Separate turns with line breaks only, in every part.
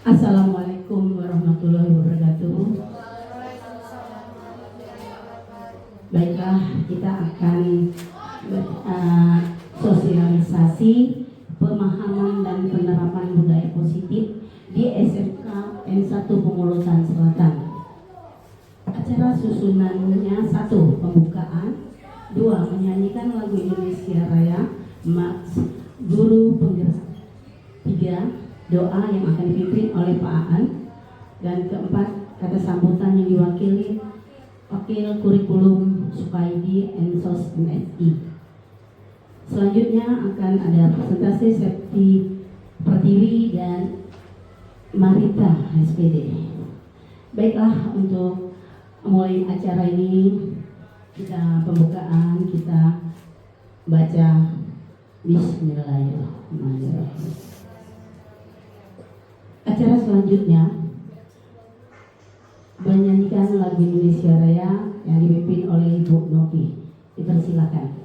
Assalamualaikum warahmatullahi wabarakatuh. Baiklah, kita akan sosialisasi pemahaman dan penerapan budaya positif di SMK N1 Pengulutan Selatan. Acara susunannya: 1. Pembukaan, 2. Menyanyikan lagu Indonesia Raya, guru penggerak, 3. Doa yang akan dipimpin oleh Pak Aan, dan keempat, kata sambutan yang diwakili Wakil Kurikulum Sukaidi Ensos MSI. Selanjutnya akan ada presentasi Septi Pertiwi dan Marita SPD. Baiklah, untuk mulai acara ini kita pembukaan, kita baca Bismillahirrahmanirrahim. Acara selanjutnya menyanyikan lagu Indonesia Raya yang dipimpin oleh Ibu Novi. Dipersilakan.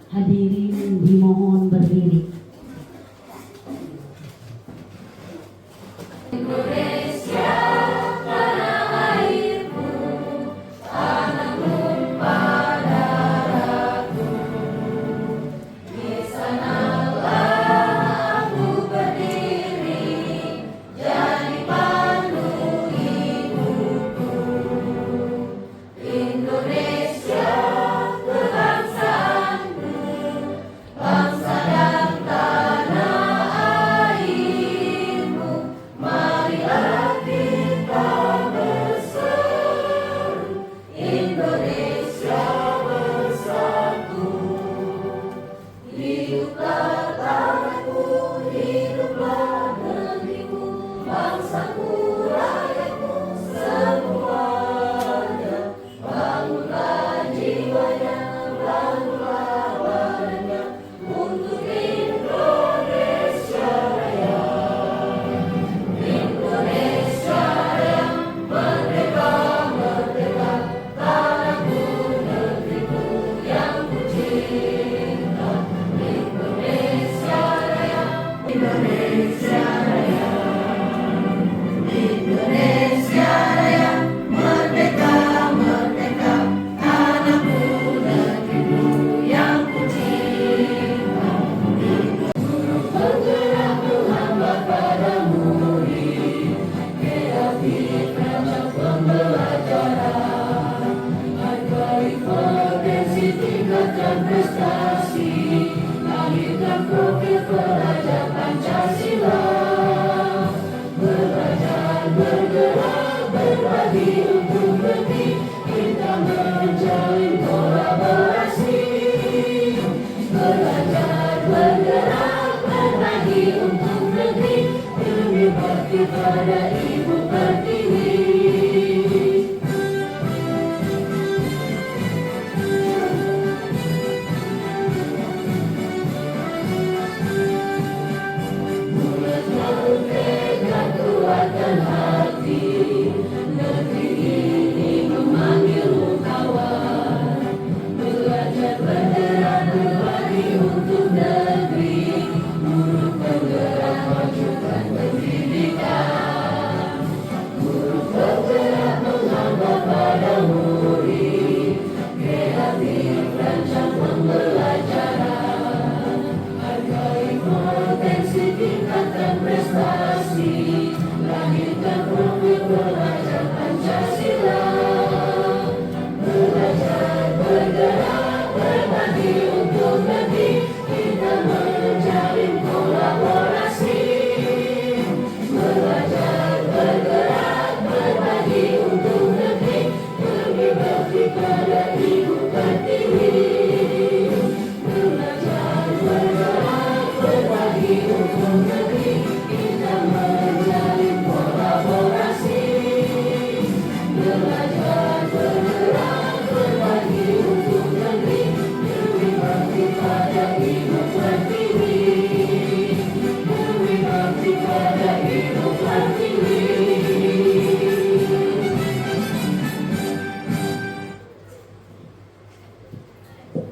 Hadirin dimohon berdiri.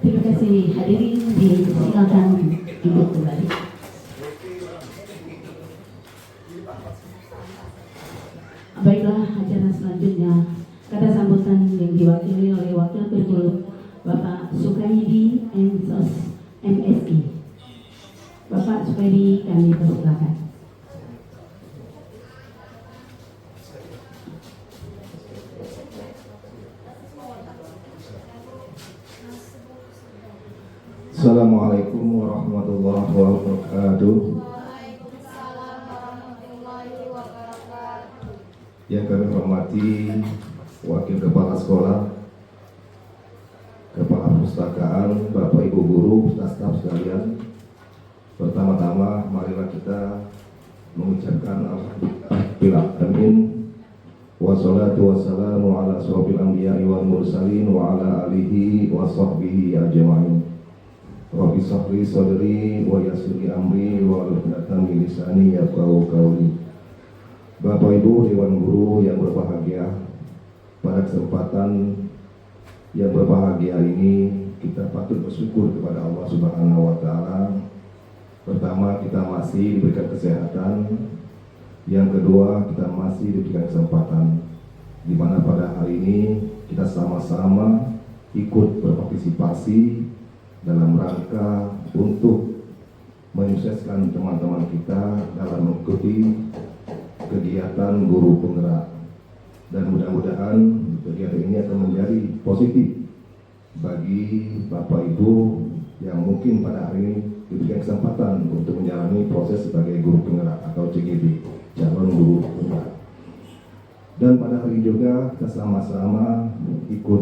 Terima kasih hadirin, disilakan duduk kembali. ke-20 Bapak Sukaidi Ensos MSI. Bapak Sukaidi, kami persilakan.
Assalamualaikum warahmatullahi wabarakatuh.
Waalaikumsalam warahmatullahi wabarakatuh.
Yang kami hormati Wakil Kepala Sekolah, Kepala Perpustakaan, Bapak Ibu Guru, staf sekalian. Pertama-tama marilah kita mengucapkan alhamdulillah wassalatu wassalamu ala asyrofil anbiya'i wal mursalin wa ala alihi wa sahbihi ajma'in. Rabbi shrah sadri wa yassir li amri wa hlul 'uqdatam min lisani yafqahu qawli. Bapak Ibu Dewan Guru yang berbahagia, pada kesempatan yang berbahagia ini kita patut bersyukur kepada Allah Subhanahu wa taala. Pertama, kita masih diberikan kesehatan. Yang kedua, kita masih diberikan kesempatan di mana pada hari ini kita sama-sama ikut berpartisipasi dalam rangka untuk menyukseskan teman-teman kita dalam mengikuti kegiatan guru penggerak, dan mudah-mudahan kegiatan ini akan menjadi positif bagi Bapak Ibu yang mungkin pada hari ini diberikan kesempatan untuk menjalani proses sebagai guru penggerak atau CGD, calon guru penggerak. Dan pada hari ini juga kita sama-sama ikut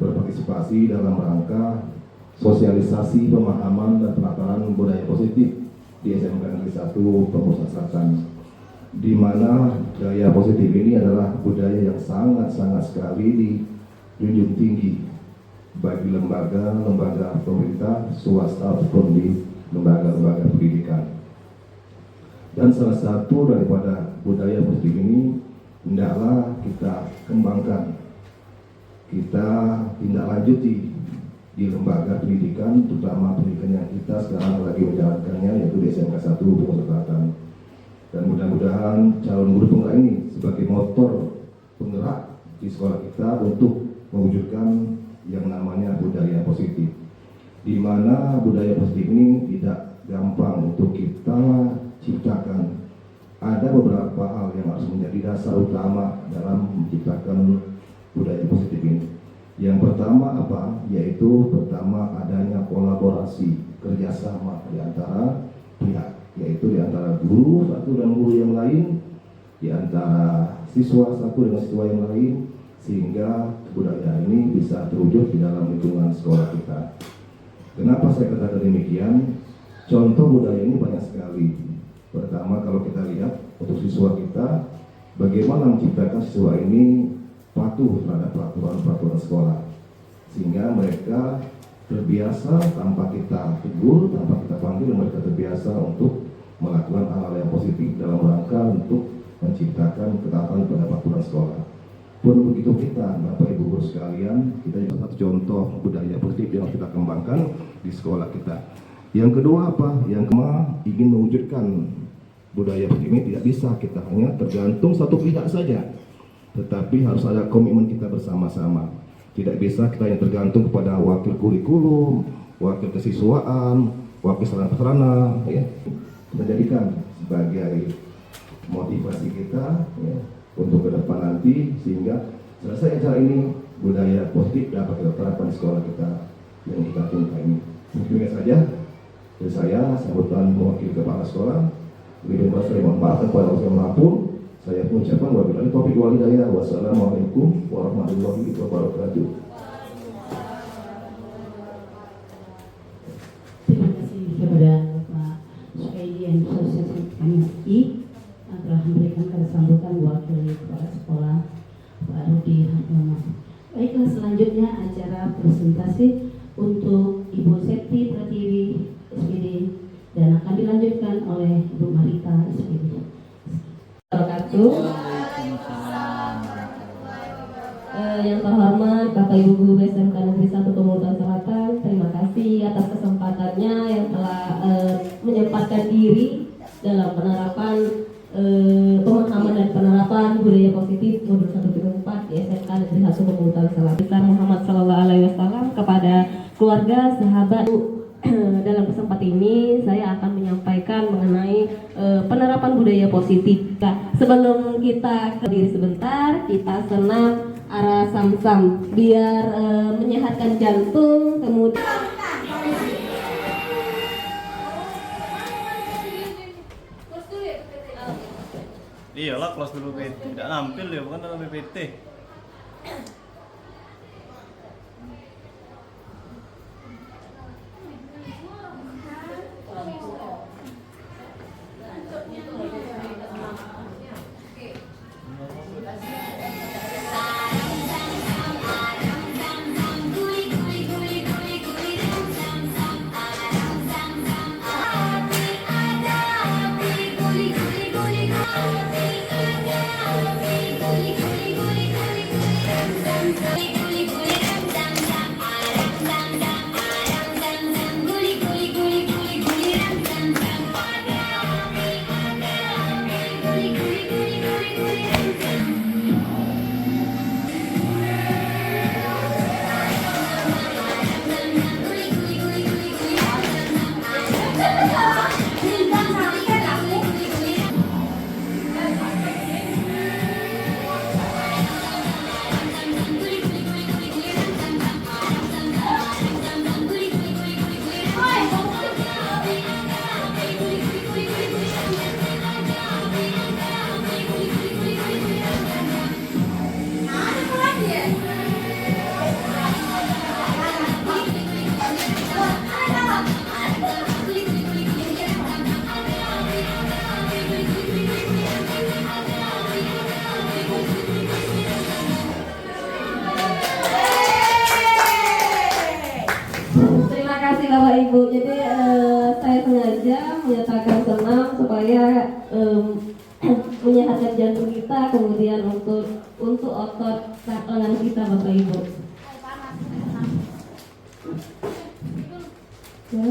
berpartisipasi dalam rangka sosialisasi pemahaman dan penataran budaya positif di SMK Negeri 1 Pemusa Selatan, di mana budaya positif ini adalah budaya yang sangat-sangat sekali dijunjung tinggi bagi lembaga pemerintah, swasta ataupun di lembaga-lembaga pendidikan. Dan salah satu daripada budaya positif ini hendaklah kita kembangkan, kita tindak lanjuti di lembaga pendidikan, terutama pendidikan yang kita sekarang lagi menjalankannya, yaitu di SMK 1 Pemusa Selatan. Dan mudah-mudahan calon guru penggerak ini sebagai motor penggerak di sekolah kita untuk mewujudkan yang namanya budaya positif, di mana budaya positif ini tidak gampang untuk kita ciptakan. Ada beberapa hal yang harus menjadi dasar utama dalam menciptakan budaya positif ini. Yang pertama apa? Yaitu pertama adanya kolaborasi, kerjasama di antara pihak, yaitu di antara guru satu dan guru yang lain, di antara siswa satu dengan siswa yang lain, sehingga budaya ini bisa terwujud di dalam lingkungan sekolah kita. Kenapa saya katakan demikian? Contoh budaya ini banyak sekali. Pertama, kalau kita lihat untuk siswa kita, bagaimana menciptakan siswa ini patuh terhadap peraturan sekolah, sehingga mereka terbiasa tanpa kita tegur, tanpa kita panggil, mereka terbiasa untuk melakukan hal-hal yang positif dalam rangka untuk menciptakan ketaatan pada peraturan sekolah. Pun begitu kita, Bapak Ibu Guru sekalian, kita juga satu contoh budaya positif yang harus kita kembangkan di sekolah kita. Yang kedua apa? Yang kedua, ingin mewujudkan budaya positif ini tidak bisa kita hanya tergantung satu pihak saja, tetapi harus ada komitmen kita bersama-sama. Tidak bisa kita yang tergantung kepada wakil kurikulum, wakil kesiswaan, wakil sarana-prasarana, ya. Kita jadikan sebagai motivasi kita, ya, untuk ke depan nanti, sehingga selesai acara ini budaya positif dapat kita terapkan di sekolah kita yang kita cintai ini. Mungkin saja dari saya, sambutan mewakili kepala sekolah. Lebih banyak saya mohon maaf kepada siapapun. Saya mengucapkan wabillahi taufiq wal hidayah. Wassalamualaikum warahmatullahi wabarakatuh.
Terima kasih kepada Pak Sukaidi Ensos MSI yang telah memberikan sambutan wakil kepala sekolah Pak Rudi Hartono. Baiklah, selanjutnya acara presentasi untuk Ibu Septi Pratiwi SPD dan akan dilanjutkan oleh Ibu Marita SPD.
Yang terhormat Bapak Ibu Guru SMK Negeri 1 Pemuda Selatan, terima kasih atas kesempatannya yang telah menyempatkan diri dalam penerapan pemahaman dan penerapan budaya positif modul 134 di SMK Negeri 1 Pemuda Selatan. Muhammad Sallallahu Alaihi keluarga, sahabat. Dalam kesempatan ini saya akan menyampaikan mengenai penerapan budaya positif. Nah, sebelum kita ke diri sebentar, kita senam arah sam-sam biar menyehatkan jantung. Kemudian
iyalah kelas dulu PPT, tidak nampil ya, bukan dalam PPT.
terima kasih Bapak Ibu. Jadi saya sengaja menyatakan senam supaya menyehatkan jantung kita, kemudian untuk otot lengan kita Bapak Ibu. Ya.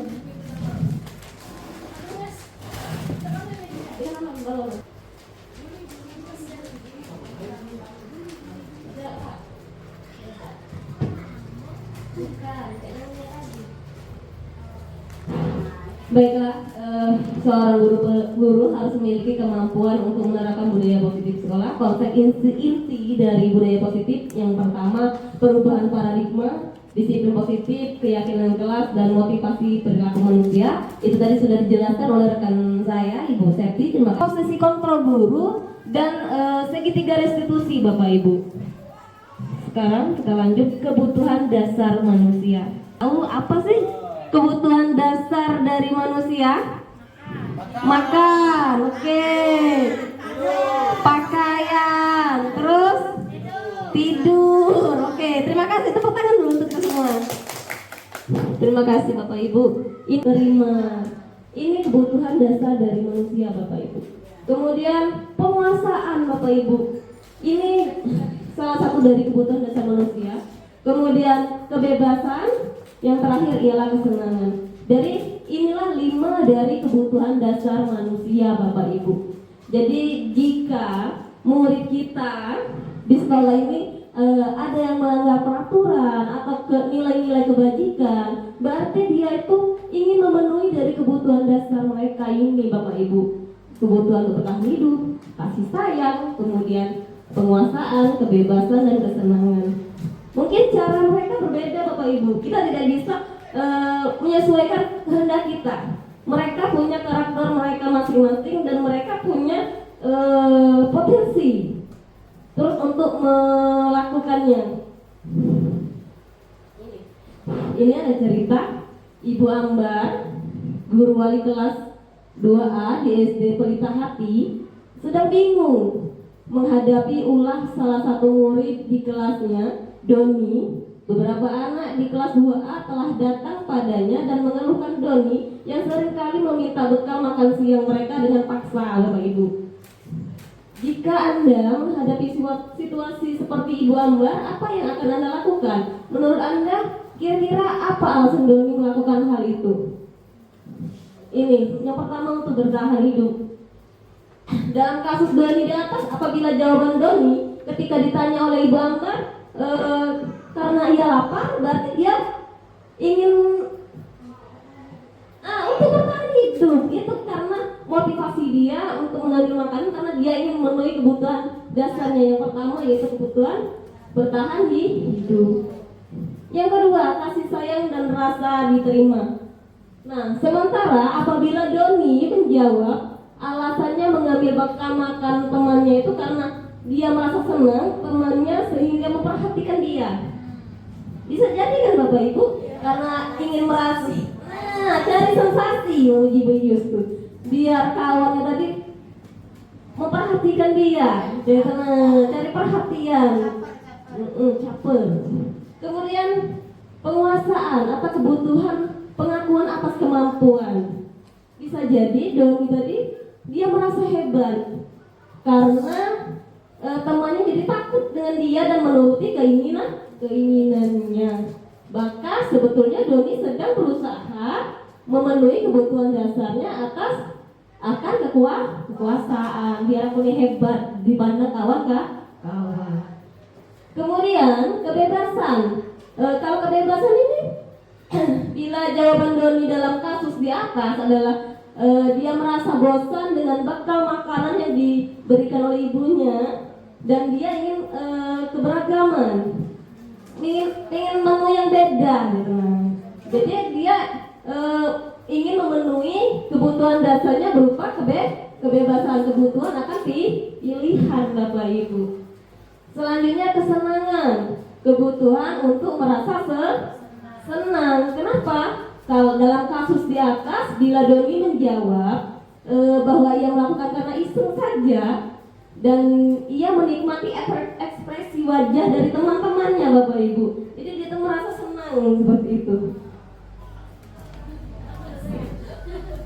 Baiklah, seorang guru harus memiliki kemampuan untuk menerapkan budaya positif sekolah. Konsep inti dari budaya positif yang pertama, perubahan paradigma, disiplin positif, keyakinan kelas, dan motivasi perilaku manusia. Itu tadi sudah dijelaskan oleh rekan saya, Ibu Septi. Terima kasih. Posisi kontrol guru dan segitiga restitusi, Bapak Ibu. Sekarang kita lanjut kebutuhan dasar manusia. Tahu apa sih kebutuhan dasar dari manusia? Makan, oke. Pakaian, terus tidur, oke. Terima kasih, tepuk tangan dulu untuk kita semua. Terima kasih Bapak Ibu. Ini kebutuhan dasar dari manusia Bapak Ibu. Kemudian penguasaan Bapak Ibu. Ini salah satu dari kebutuhan dasar manusia. Kemudian kebebasan, yang terakhir ialah kesenangan. Dari inilah 5 dari kebutuhan dasar manusia Bapak Ibu. Jadi jika murid kita di sekolah ini ada yang melanggar peraturan atau nilai-nilai kebajikan, berarti dia itu ingin memenuhi dari kebutuhan dasar mereka ini Bapak Ibu. Kebutuhan untuk bertahan hidup, kasih sayang, kemudian penguasaan, kebebasan, dan kesenangan. Mungkin cara mereka berbeda Bapak Ibu. Kita tidak bisa menyesuaikan kehendak kita. Mereka punya karakter mereka masing-masing dan mereka punya potensi terus untuk melakukannya. Ini ada cerita Ibu Ambar, guru wali kelas 2A di SD Pelita Hati, sedang bingung menghadapi ulah salah satu murid di kelasnya, Doni. Beberapa anak di kelas 2A telah datang padanya dan mengeluhkan Doni yang seringkali meminta bekal makan siang mereka dengan paksa, Bapak Ibu. Jika Anda menghadapi situasi seperti Ibu Ambar, apa yang akan Anda lakukan? Menurut Anda, kira-kira apa alasan Doni melakukan hal itu? Ini, yang pertama untuk bertahan hidup. Dalam kasus Doni di atas, apabila jawaban Doni ketika ditanya oleh Ibu Ambar, karena ia lapar, berarti dia ingin untuk bertahan hidup. Itu karena motivasi dia untuk mengambil makanan karena dia ingin memenuhi kebutuhan dasarnya. Yang pertama yaitu kebutuhan bertahan hidup. Yang kedua, kasih sayang dan rasa diterima. Nah, sementara apabila Doni menjawab alasannya mengambil bekal makan temannya itu karena dia merasa senang temannya sehingga memperhatikan dia. Bisa jadi kan Bapak Ibu? Karena ingin merasa, cari sensasi, uji tuh. Biar kawannya tadi memperhatikan dia, cari perhatian, caper. Kemudian penguasaan atau kebutuhan pengakuan atas kemampuan. Bisa jadi Doni tadi dia merasa hebat karena temannya jadi takut dengan dia dan menuruti keinginannya. Bahkan sebetulnya Doni sedang berusaha memenuhi kebutuhan dasarnya akan kekuasaan. Biar punya hebat dipandang kawan. Kemudian kebebasan. Kalau kebebasan ini bila jawaban Doni dalam kasus di atas adalah dia merasa bosan dengan bekal makanan yang diberikan oleh ibunya dan dia ingin keberagaman, ingin menu yang beda gitu. Jadi dia ingin memenuhi kebutuhan dasarnya berupa kebebasan, kebutuhan akan pilihan Bapak Ibu. Selanjutnya kesenangan, kebutuhan untuk merasa senang. Kenapa? Kalau dalam kasus di atas, bila Doni menjawab bahwa ia melakukan karena iseng saja dan ia menikmati ekspresi wajah dari teman-temannya Bapak Ibu, jadi dia merasa senang seperti itu.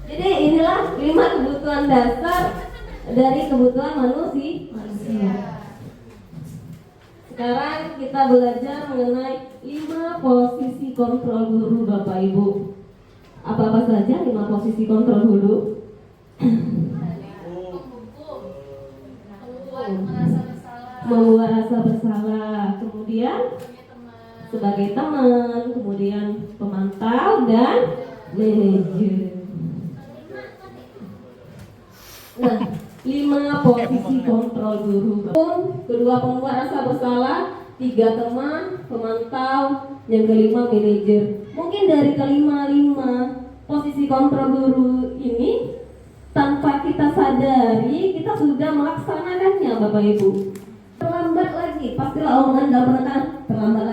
Jadi inilah 5 kebutuhan dasar dari kebutuhan manusia. Sekarang kita belajar mengenai 5 posisi kontrol guru Bapak Ibu. Apa-apa saja 5 posisi kontrol guru? Membuat rasa bersalah, kemudian sebagai teman, kemudian pemantau dan manajer. Nah, 5 posisi kontrol guru. Kedua, pembuat rasa bersalah. 3, teman, pemantau. Yang kelima, manajer. Mungkin dari kelima 5 posisi kontrol guru ini tanpa kita sadari kita sudah melaksanakannya Bapak Ibu. Terlambat lagi, pastilah omongan dalam penekan. Terlambat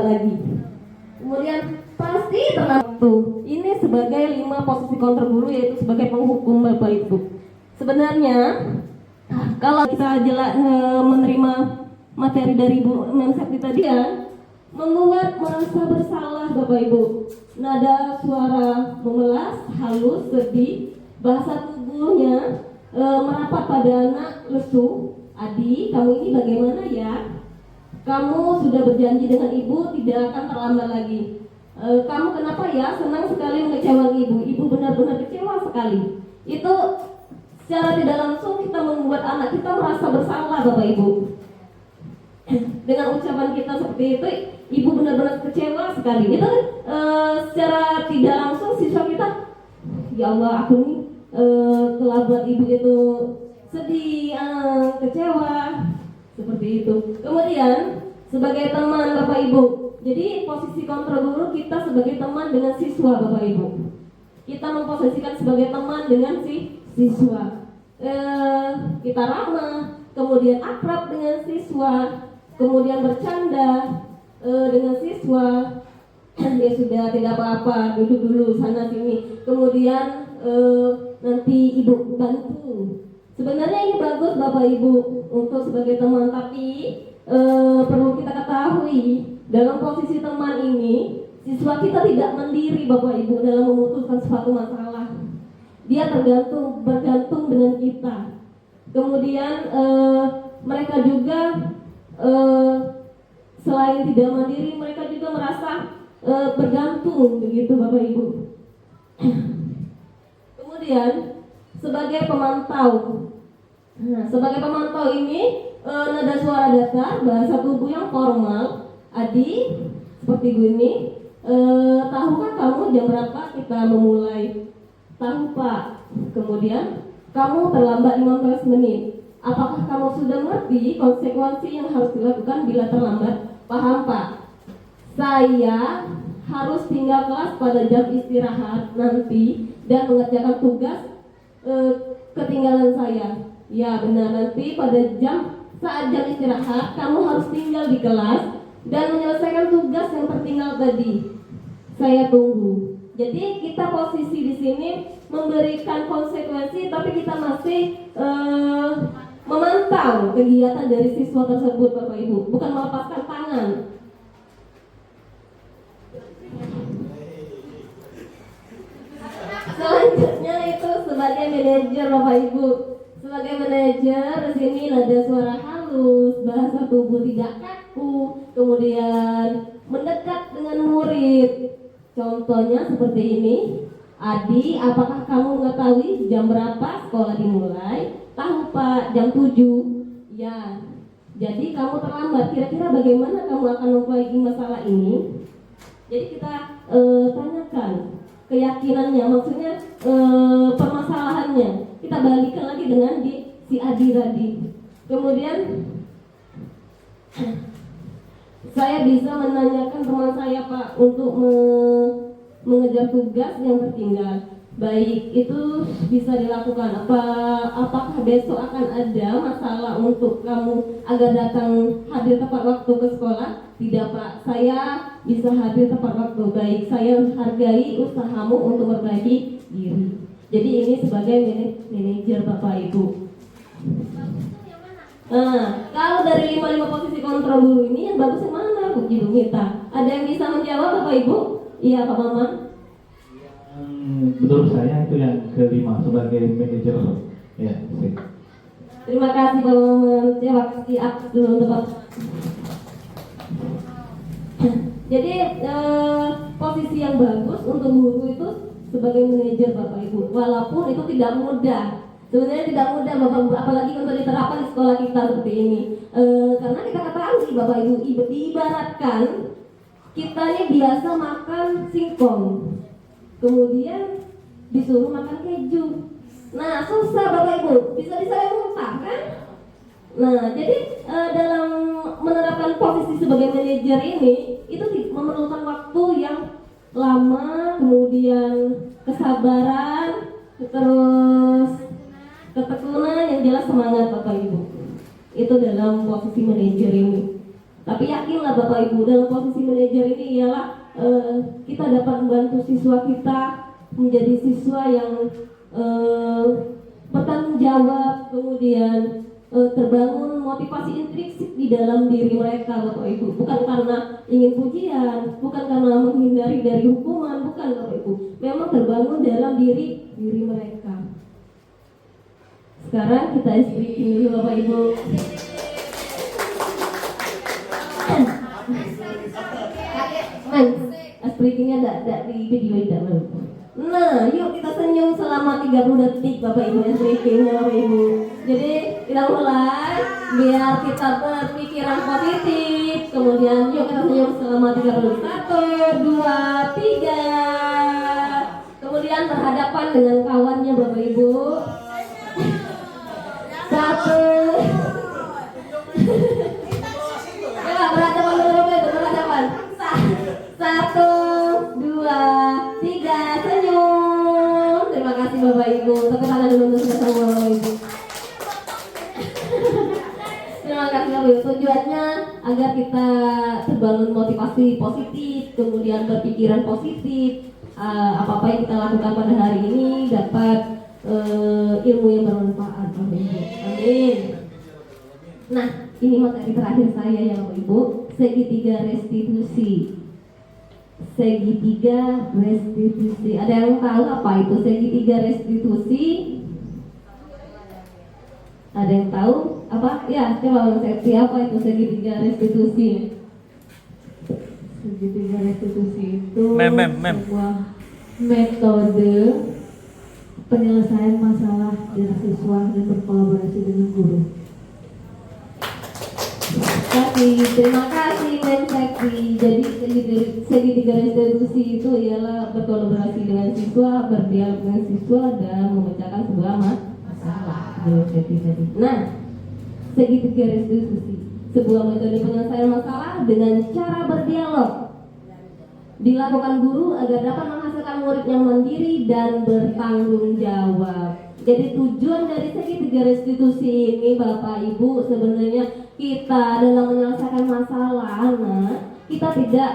lagi. Kemudian pasti terlambat. Ini sebagai 5 posisi kontrol guru, yaitu sebagai penghukum Bapak Ibu. Sebenarnya kalau kita menerima materi dari Bu Memseti tadi ya, membuat merasa bersalah Bapak Ibu. Nada suara memelas, halus, sedih, bahasa tubuhnya merapat pada anak, lesu. Adik, kamu ini bagaimana ya? Kamu sudah berjanji dengan ibu tidak akan terlambat lagi. Kamu kenapa ya senang sekali mengecewakan ibu? Ibu benar-benar kecewa sekali. Itu secara tidak langsung kita membuat anak kita merasa bersalah Bapak Ibu. Dengan ucapan kita seperti itu, ibu benar-benar kecewa sekali. Itu secara tidak langsung siswa kita, ya Allah aku nih telah buat ibu itu sedih, kecewa, seperti itu. Kemudian sebagai teman Bapak Ibu, jadi posisi kontrol guru kita sebagai teman dengan siswa Bapak Ibu. Kita memposisikan sebagai teman dengan siswa. Kita ramah, kemudian akrab dengan siswa, kemudian bercanda dengan siswa. Ya sudah, tidak apa-apa, duduk dulu sana sini. Kemudian nanti ibu bantu. Sebenarnya ini bagus Bapak Ibu untuk sebagai teman, tapi perlu kita ketahui dalam posisi teman ini siswa kita tidak mandiri Bapak Ibu dalam memutuskan suatu masalah. Dia bergantung dengan kita. Kemudian mereka juga selain tidak mandiri, mereka juga merasa bergantung begitu Bapak Ibu. Kemudian sebagai pemantau. Nah, sebagai pemantau ini nada suara datar, bahasa tubuh yang formal, Adi seperti gini, Tahukah kamu jam berapa kita memulai? Tahu Pak. Kemudian kamu terlambat 15 menit. Apakah kamu sudah mengerti konsekuensi yang harus dilakukan bila terlambat? Paham Pak? Saya harus tinggal kelas pada jam istirahat nanti dan mengerjakan tugas ketinggalan saya. Ya benar, nanti pada saat jam istirahat kamu harus tinggal di kelas dan menyelesaikan tugas yang tertinggal tadi. Saya tunggu. Jadi kita posisi di sini memberikan konsekuensi, tapi kita masih memantau kegiatan dari siswa tersebut, Bapak Ibu, bukan melepaskan tangan. Selanjutnya itu sebagai manajer, Bapak Ibu. Sebagai manajer di sini ada suara halus, bahasa tubuh tidak kaku, kemudian mendekat dengan murid. Contohnya seperti ini. Adi, apakah kamu mengetahui jam berapa sekolah dimulai? Tahu Pak, jam 7. Ya. Jadi kamu terlambat. Kira-kira bagaimana kamu akan memulai masalah ini? Jadi kita tanyakan keyakinannya, maksudnya permasalahannya. Kita balikan lagi dengan si Adi tadi. Kemudian saya bisa menanyakan teman saya Pak untuk mengejar tugas yang tertinggal. Baik, itu bisa dilakukan. Apakah besok akan ada masalah untuk kamu agar datang hadir tepat waktu ke sekolah? Tidak Pak, saya bisa hadir tepat waktu. Baik, saya hargai usahamu untuk berbagi diri. Jadi ini sebagai manajer Bapak Ibu. Nah, kalau dari 5 posisi kontrol guru ini yang bagus yang mana Bu Ibu kita? Ada yang bisa menjawab Bapak Ibu? Iya Pak Maman.
Menurut saya itu yang kelima sebagai manajer. Ya, sih.
Terima kasih Pak Maman. Terima kasih dulu untuk Bapak. Jadi posisi yang bagus untuk guru itu sebagai manajer Bapak Ibu. Walaupun itu tidak mudah. Sebenarnya tidak mudah Bapak Ibu, apalagi untuk diterapkan di sekolah kita seperti ini. Karena kita ketahui Bapak Ibu, diibaratkan kita ini biasa makan singkong, kemudian disuruh makan keju. Nah susah Bapak Ibu, bisa-bisa yang muntah kan? Nah jadi dalam menerapkan posisi sebagai manajer ini itu memerlukan waktu yang lama, kemudian kesabaran, terus ketekunan, yang jelas semangat Bapak Ibu. Itu dalam posisi manajer ini. Tapi yakinlah Bapak Ibu, dalam posisi manajer ini ialah kita dapat membantu siswa kita menjadi siswa yang bertanggung jawab, kemudian terbangun motivasi intrinsik di dalam diri mereka Bapak Ibu. Bukan karena ingin pujian, bukan karena menghindari dari hukuman, bukan Bapak Ibu. Memang terbangun dalam diri mereka. Sekarang kita speaking dulu Bapak Ibu. Speakingnya ada di video tidak. Nah, yuk kita senyum selama 30 detik Bapak Ibu speakingnya Bapak Ibu. Jadi kita mulai biar kita berpikiran positif. Kemudian yuk kita senyum selama 30 detik. 1, 2, 3. Kemudian berhadapan dengan kawannya Bapak Ibu. 1. Ya, berhadapan dulu Bapak Ibu, berhadapan. 1, 2, 3, senyum. Terima kasih Bapak Ibu. Tepuk tangan dulu untuk kita semua Bapak Ibu. Terima kasih Bapak Ibu. Tujuannya agar kita terbangun motivasi positif, kemudian berpikiran positif. Apa-apa yang kita lakukan pada hari ini dapat ilmu yang bermanfaat Bapak Ibu. Amin. Nah, ini materi terakhir saya ya Bapak Ibu. Segitiga restitusi. Segitiga restitusi. Ada yang tahu apa itu segitiga restitusi? Ada yang tahu apa? Ya, coba konsepsi apa itu segitiga restitusi? Segitiga restitusi itu sebuah metode penyelesaian masalah dari siswa dan berkolaborasi dengan guru. Terima kasih Mensek jadi segitiga restitusi itu ialah berkolaborasi dengan siswa, berdialog dengan siswa dan memecahkan sebuah masalah. Nah, segitiga restitusi sebuah metode penyelesaian masalah dengan cara berdialog dilakukan guru agar dapat menghasilkan murid yang mandiri dan bertanggung jawab. Jadi tujuan dari segitiga restitusi ini Bapak Ibu sebenarnya kita dalam menyelesaikan masalah, kita tidak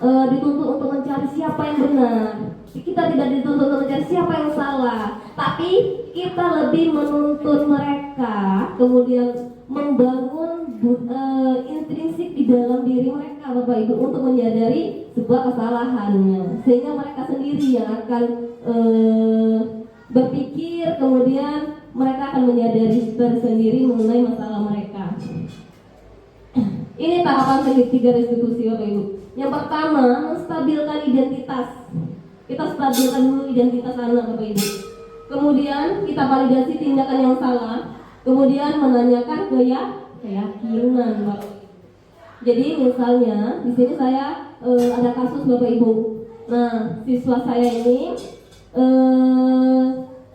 dituntut untuk mencari siapa yang benar, kita tidak dituntut untuk mencari siapa yang salah, tapi kita lebih menuntut mereka kemudian membangun intrinsik di dalam diri mereka Bapak Ibu untuk menyadari sebuah kesalahannya, sehingga mereka sendiri yang akan berpikir, kemudian mereka akan menyadari tersendiri mengenai masalah mereka. Ini tahapan segitiga restitusi Bapak Ibu. Yang pertama, menstabilkan identitas. Kita stabilkan dulu identitas anak Bapak Ibu. Kemudian kita validasi tindakan yang salah. Kemudian menanyakan keyakinan Bapak. Jadi misalnya di sini saya ada kasus Bapak Ibu. Nah, siswa saya ini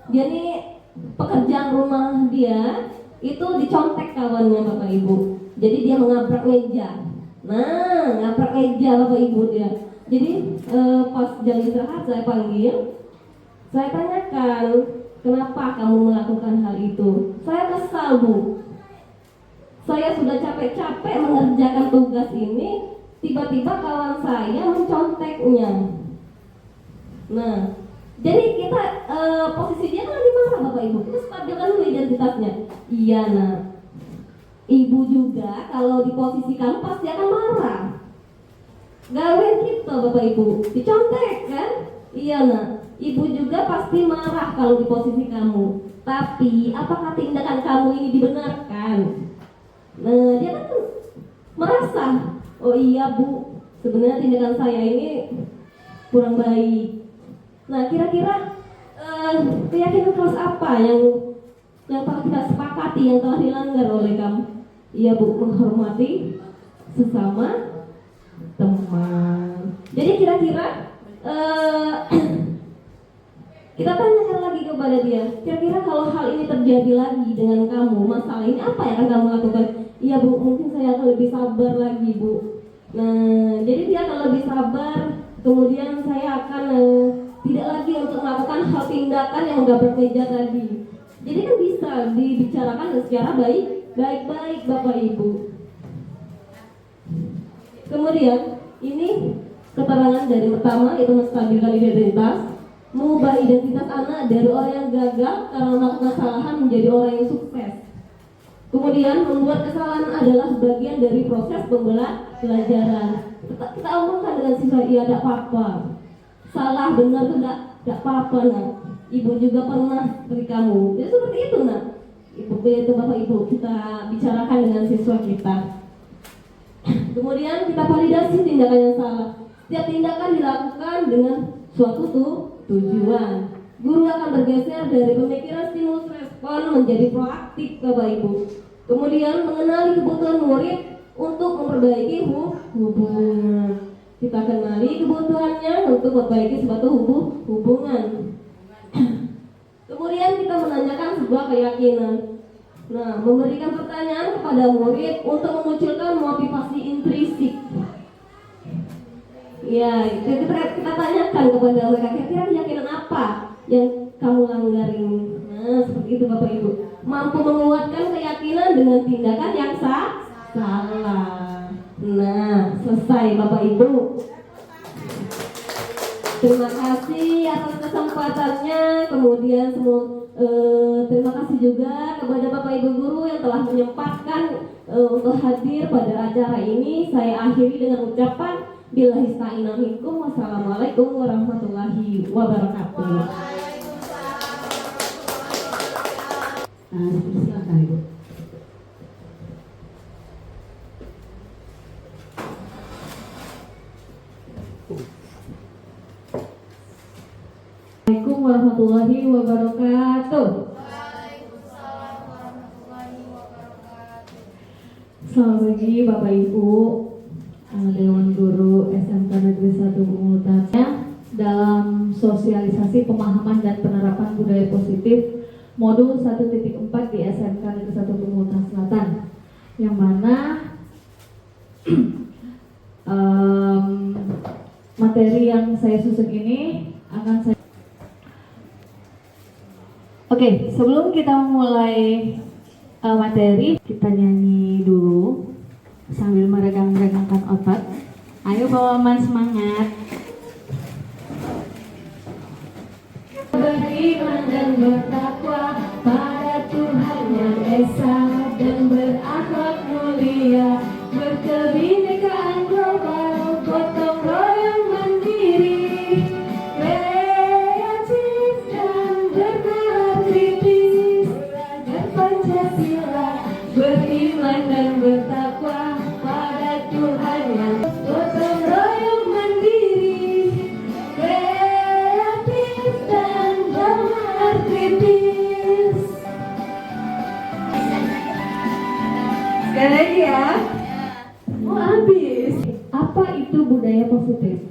dia nih pekerjaan rumah dia itu dicontek kawannya Bapak Ibu. Jadi dia mengabrak meja. Nah, ngabrak meja Bapak Ibu dia. Jadi pas jam istirahat saya panggil, saya tanyakan, kenapa kamu melakukan hal itu? Saya kesal Bu. Saya sudah capek-capek mengerjakan tugas ini, tiba-tiba kawan saya menconteknya. Nah, jadi kita posisinya kan lagi marah Bapak Ibu. Kita stabilkan dulu identitasnya. Iya nah, ibu juga kalau di posisi kamu pasti akan marah. Gawen kita Bapak Ibu dicontek kan? Iya nah, ibu juga pasti marah kalau di posisi kamu. Tapi apakah tindakan kamu ini dibenarkan? Nah, dia kan merasa, oh iya Bu, sebenarnya tindakan saya ini kurang baik. Nah, kira-kira keyakinan kelas apa yang telah kita sepakati, yang telah dilanggar oleh kamu? Iya Bu, menghormati sesama teman. Jadi kira-kira kita tanyakan lagi kepada dia, kira-kira kalau hal ini terjadi lagi dengan kamu, masalah ini apa yang akan kamu lakukan? Iya Bu, mungkin saya akan lebih sabar lagi Bu. Nah, jadi dia akan lebih sabar, kemudian saya akan tidak lagi untuk melakukan hal tindakan yang gabrak meja tadi. Jadi kan bisa dibicarakan secara baik-baik Bapak Ibu. Kemudian ini keterangan dari pertama, itu menstabilkan identitas, mengubah identitas anak dari orang yang gagal karena melakukan kesalahan menjadi orang yang sukses. Kemudian membuat kesalahan adalah bagian dari proses pembelajaran. Kita omongkan dengan siswa, iya tidak apa-apa, salah benar itu tidak apa-apa nak. Ibu juga pernah seperti kamu. Jadi seperti itu nak. Ibu itu Bapak Ibu kita bicarakan dengan siswa kita. Kemudian kita validasi tindakan yang salah. Setiap tindakan dilakukan dengan suatu tujuan. Guru akan bergeser dari pemikiran stimulus respon menjadi proaktif Bapak Ibu. Kemudian mengenali kebutuhan murid untuk memperbaiki hubungan. Kita kenali kebutuhannya untuk memperbaiki suatu hubungan. Kemudian kita menanyakan sebuah keyakinan. Nah, memberikan pertanyaan kepada murid untuk memunculkan motivasi intrinsik. Ya, kita tanyakan kepada mereka, kira-kira keyakinan apa yang kamu langgar ini? Nah, seperti itu Bapak Ibu. Mampu menguatkan keyakinan dengan tindakan yang salah. Nah, selesai Bapak Ibu. Terima kasih atas kesempatannya. Kemudian terima kasih juga kepada Bapak Ibu guru yang telah menyempatkan untuk hadir pada acara ini. Saya akhiri dengan ucapan billahi taufiq minkum. Wassalamualaikum warahmatullahi wabarakatuh.
Silakan Ibu. Assalamualaikum warahmatullahi wabarakatuh.
Waalaikumsalam warahmatullahi wabarakatuh.
Selamat pagi Bapak Ibu.
Dewan Guru SMK Negeri 1 Pungutan dalam sosialisasi pemahaman dan penerapan budaya positif modul 1.4 di SMK Negeri 1 Pungutan Selatan, yang mana materi yang saya susun ini akan saya. Oke, sebelum kita mulai materi, kita nyanyi dulu sambil meregang-regangkan otot. Ayo bawa man semangat. Beriman dan bertakwa pada Tuhan yang esa dan berakhlak mulia, berkebinekaan global, gotong royong mandiri, kreatif dan bernalar kritis, belajar Pancasila, beriman dan bertakwa pada Tuhan yang gotong royong mandiri, kreatif dan bernalar kritis. Sekali lagi ya. Mau habis. Apa itu budaya positif?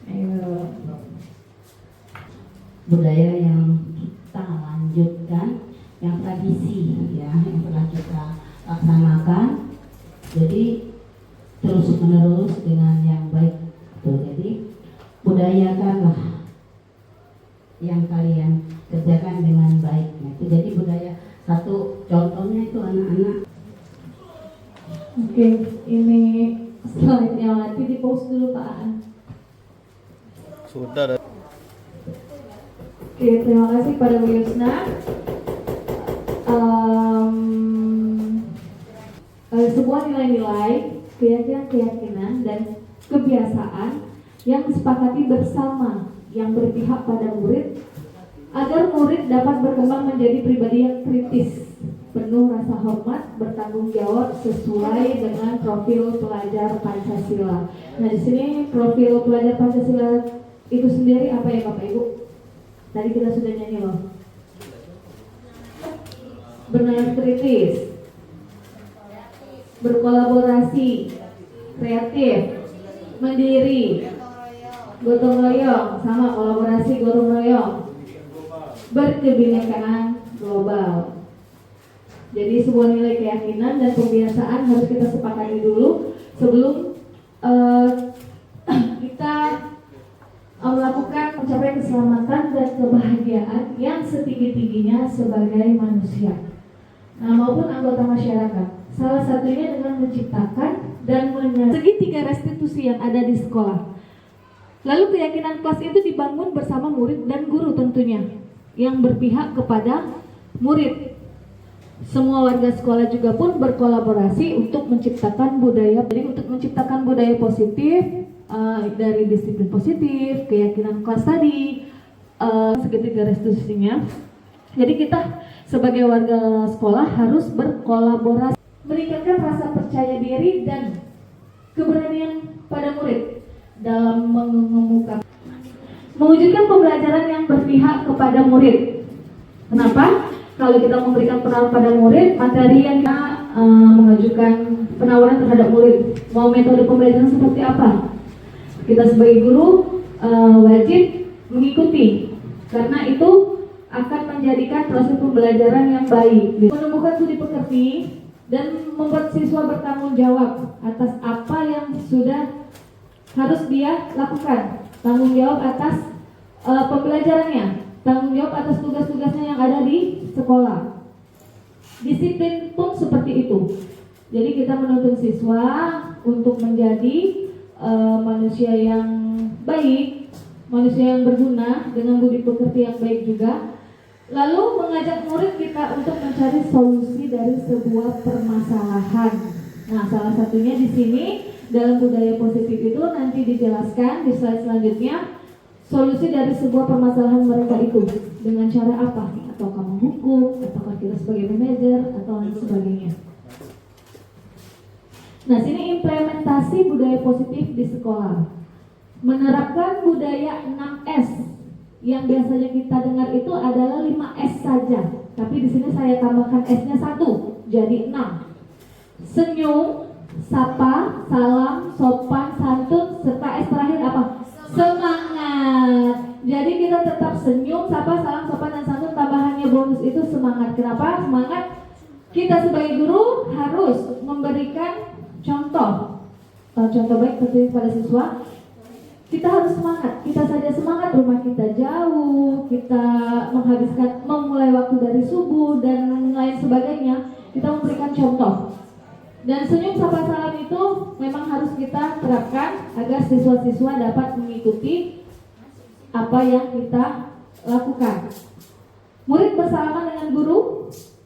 Ayo.
Budaya yang kita lanjutkan, yang tradisi ya, yang telah kita laksanakan, jadi terus menerus dengan yang baik. Tuh, jadi budayakanlah yang kalian kerjakan dengan baik. Nah, itu jadi budaya. Satu contohnya itu anak-anak.
Oke, ini slide-nya nanti di post dulu Pak Aan.
Sudah dah.
Oke, terima kasih pada Bu Yusna. Sebuah nilai-nilai, keyakinan-keyakinan dan kebiasaan yang disepakati bersama yang berpihak pada murid agar murid dapat berkembang menjadi pribadi yang kritis, penuh rasa hormat, bertanggung jawab sesuai dengan profil pelajar Pancasila. Nah, di sini profil pelajar Pancasila itu sendiri apa ya Bapak Ibu? Tadi kita sudah nyanyi loh. Bernalar kritis, berkolaborasi, kreatif, mandiri, gotong royong, sama kolaborasi gotong royong, berkebinekaan global. Jadi sebuah nilai keyakinan dan kebiasaan harus kita sepakati dulu sebelum kita melakukan mencapai keselamatan dan kebahagiaan yang setinggi-tingginya sebagai manusia, nah maupun anggota masyarakat. Salah satunya dengan menciptakan dan segitiga restitusi yang ada di sekolah. Lalu keyakinan kelas itu dibangun bersama murid dan guru tentunya, yang berpihak kepada murid. Semua warga sekolah juga pun berkolaborasi untuk menciptakan budaya. Jadi untuk menciptakan budaya positif dari disiplin positif, keyakinan kelas tadi, segitiga restitusinya. Jadi kita sebagai warga sekolah harus berkolaborasi, meningkatkan rasa percaya diri dan keberanian pada murid dalam mengemukakan, mewujudkan pembelajaran yang berpihak kepada murid. Kenapa? Kalau kita memberikan penawaran pada murid, materi yang kita mengajukan penawaran terhadap murid, mau metode pembelajaran seperti apa, kita sebagai guru wajib mengikuti, karena itu akan menjadikan proses pembelajaran yang baik. Menemukan budi pekerti dan membuat siswa bertanggung jawab atas apa yang sudah harus dia lakukan, tanggung jawab atas pembelajarannya, tanggung jawab atas tugas-tugasnya yang ada di sekolah. Disiplin pun seperti itu. Jadi kita menuntun siswa untuk menjadi manusia yang baik, manusia yang berguna dengan budi pekerti yang baik juga. Lalu mengajak murid kita untuk mencari solusi dari sebuah permasalahan. Nah, salah satunya di sini dalam budaya positif itu nanti dijelaskan di slide selanjutnya, solusi dari sebuah permasalahan mereka itu dengan cara apa? Ataukah menghukum, ataukah kita sebagai manajer, atau lain sebagainya. Nah, sini implementasi budaya positif di sekolah. Menerapkan budaya 6S. Yang biasanya kita dengar itu adalah 5S saja. Tapi di sini saya tambahkan S-nya 1, jadi 6. Senyum, sapa, salam, sopan, santun, serta S terakhir apa? Semangat. Jadi kita tetap senyum, sapa, salam, sopan, dan santun. Tambahannya bonus itu semangat. Kenapa? Semangat. Kita sebagai guru harus memberikan contoh. Contoh baik tentunya pada siswa. Kita harus semangat. Kita saja semangat, rumah kita jauh, kita memulai waktu dari subuh dan lain sebagainya. Kita memberikan contoh. Dan senyum sapa salam itu memang harus kita terapkan agar siswa-siswa dapat mengikuti apa yang kita lakukan. Murid bersalaman dengan guru,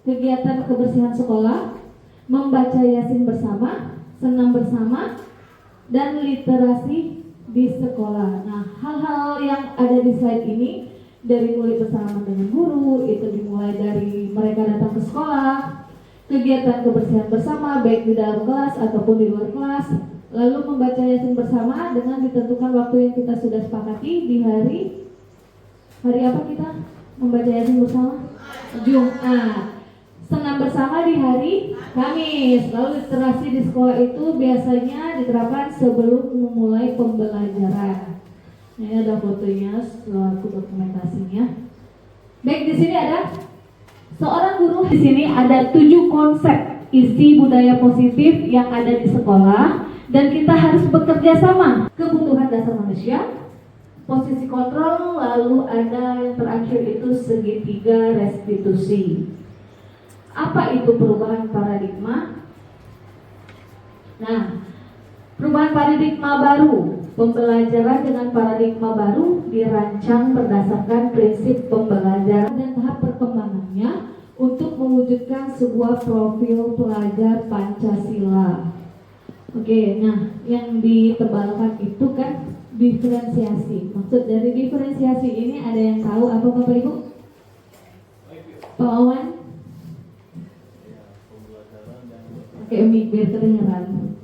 kegiatan kebersihan sekolah, membaca Yasin bersama, senam bersama, dan literasi di sekolah. Nah, hal-hal yang ada di slide ini dari mulai bersalaman dengan guru, itu dimulai dari mereka datang ke sekolah, kegiatan kebersihan bersama baik di dalam kelas ataupun di luar kelas, lalu membaca Yasin bersama dengan ditentukan waktu yang kita sudah sepakati di hari apa kita membaca Yasin bersama? Jumat. Senam bersama di hari Kamis. Lalu literasi di sekolah itu biasanya diterapkan sebelum memulai pembelajaran. Ini ada fotonya selaku dokumentasinya. Baik, di sini ada seorang guru. Di sini ada 7 konsep isi budaya positif yang ada di sekolah dan kita harus bekerja sama. Kebutuhan dasar manusia, posisi kontrol, lalu ada yang terakhir itu segitiga restitusi. Apa itu perubahan paradigma? Nah, perubahan paradigma baru, pembelajaran dengan paradigma baru dirancang berdasarkan prinsip pembelajaran dan tahap perkembangannya untuk mewujudkan sebuah profil pelajar Pancasila. Oke, nah yang ditebalkan itu kan diferensiasi. Maksud dari diferensiasi ini ada yang tahu apa Bapak Ibu? Pak Wawan? Oke, Umi, biar kedengeran.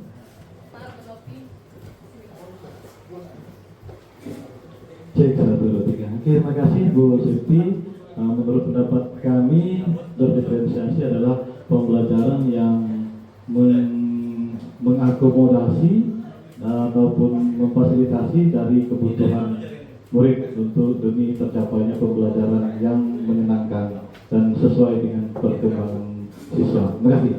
Cek 1, 2, 3. Terima kasih Bu Siti. Menurut pendapat kami, berdiferensiasi adalah pembelajaran yang mengakomodasi ataupun memfasilitasi dari kebutuhan murid untuk demi tercapainya pembelajaran yang menyenangkan dan sesuai dengan perkembangan siswa. Terima kasih.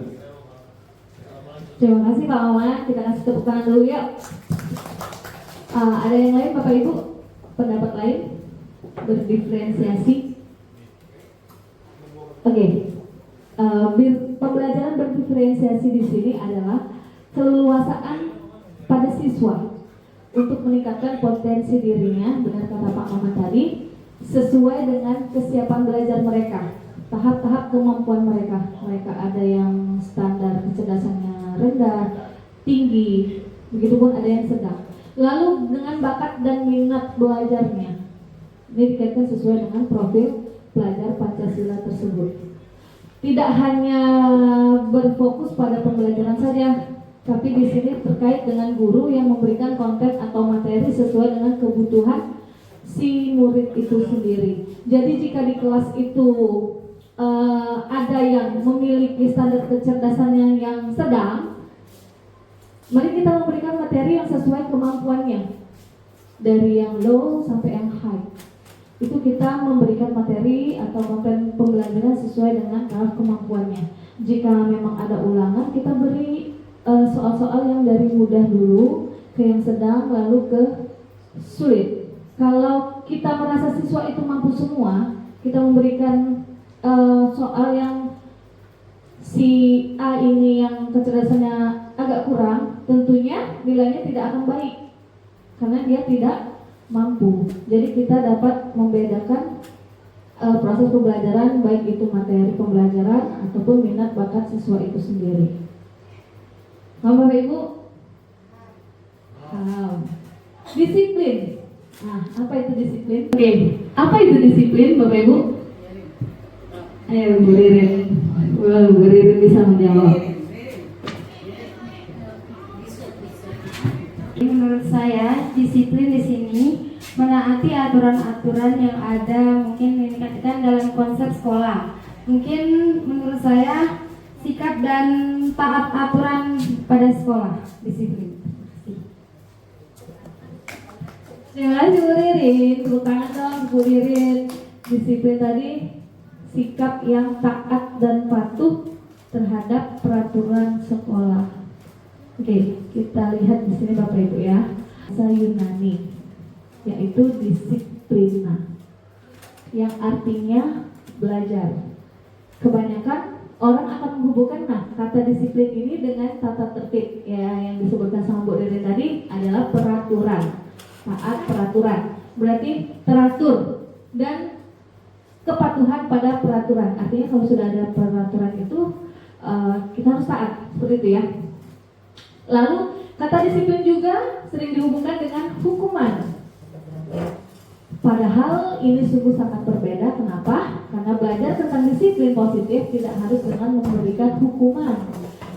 Terima kasih Pak Wawan. Kita kasih tepuk tangan dulu yuk. Ada yang lain Bapak Ibu? Pendapat lain? Berdiferensiasi? Oke. Pembelajaran berdiferensiasi di sini adalah keleluasaan pada siswa untuk meningkatkan potensi dirinya, benar kata Pak Maman tadi, sesuai dengan kesiapan belajar mereka, tahap-tahap kemampuan mereka. Mereka ada yang standar kecerdasannya rendah, tinggi, begitupun ada yang sedang. Lalu dengan bakat dan minat belajarnya, ini dikaitkan sesuai dengan profil pelajar Pancasila tersebut. Tidak hanya berfokus pada pembelajaran saja, tapi di sini terkait dengan guru yang memberikan konten atau materi sesuai dengan kebutuhan si murid itu sendiri. Jadi jika di kelas itu ada yang memiliki standar kecerdasan yang sedang, mari kita memberikan materi yang sesuai kemampuannya, dari yang low sampai yang high. Itu kita memberikan materi atau konten pembelajaran sesuai dengan tahap kemampuannya. Jika memang ada ulangan, kita beri soal-soal yang dari mudah dulu ke yang sedang, lalu ke sulit. Kalau kita merasa siswa itu mampu semua, kita memberikan soal yang si A ini yang kecerdasannya agak kurang, tentunya nilainya tidak akan baik karena dia tidak mampu. Jadi kita dapat membedakan proses pembelajaran, baik itu materi pembelajaran ataupun minat bakat siswa itu sendiri. Bapak Ibu, disiplin. Nah, apa itu disiplin? Oke, apa itu disiplin, Bapak Ibu? Ayo Bu Ririn, Bu Ririn bisa menjawab.
Menurut saya, disiplin di sini menaati aturan-aturan yang ada, mungkin dikatakan dalam konsep sekolah. Mungkin menurut saya sikap dan taat aturan pada sekolah, disiplin.
Terima kasih Bu Ririn, tepuk tangan dong Bu Ririn. Disiplin tadi sikap yang taat dan patuh terhadap peraturan sekolah. Oke, kita lihat di sini Bapak Ibu ya. Bahasa Yunani yaitu disiplina yang artinya belajar. Kebanyakan orang akan menghubungkan kata disiplin ini dengan tata tertib ya, yang disebutkan sama Bu Ririn tadi adalah peraturan. Taat peraturan berarti teratur dan kepatuhan pada peraturan. Artinya kalau sudah ada peraturan itu kita harus taat, seperti itu ya. Lalu kata disiplin juga sering dihubungkan dengan hukuman. Padahal ini sungguh sangat berbeda. Kenapa? Karena belajar tentang disiplin positif tidak harus dengan memberikan hukuman.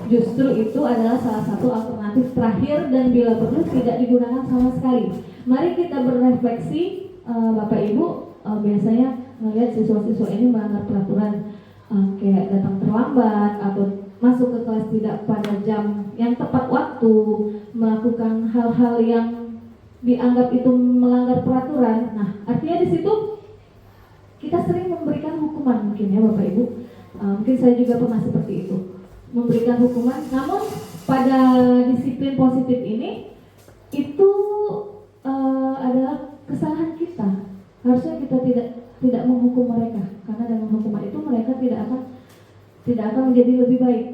Justru itu adalah salah satu alternatif terakhir dan bila perlu tidak digunakan sama sekali. Mari kita berefleksi, Bapak Ibu biasanya melihat siswa-siswa ini melanggar peraturan, kayak datang terlambat atau masuk ke kelas tidak pada jam yang tepat waktu, melakukan hal-hal yang dianggap itu melanggar peraturan. Nah, artinya di situ kita sering memberikan hukuman mungkin ya Bapak Ibu. Mungkin saya juga pernah seperti itu, memberikan hukuman. Namun pada disiplin positif ini itu adalah kesalahan kita. Harusnya kita tidak menghukum mereka, karena dengan hukuman itu mereka tidak akan menjadi lebih baik,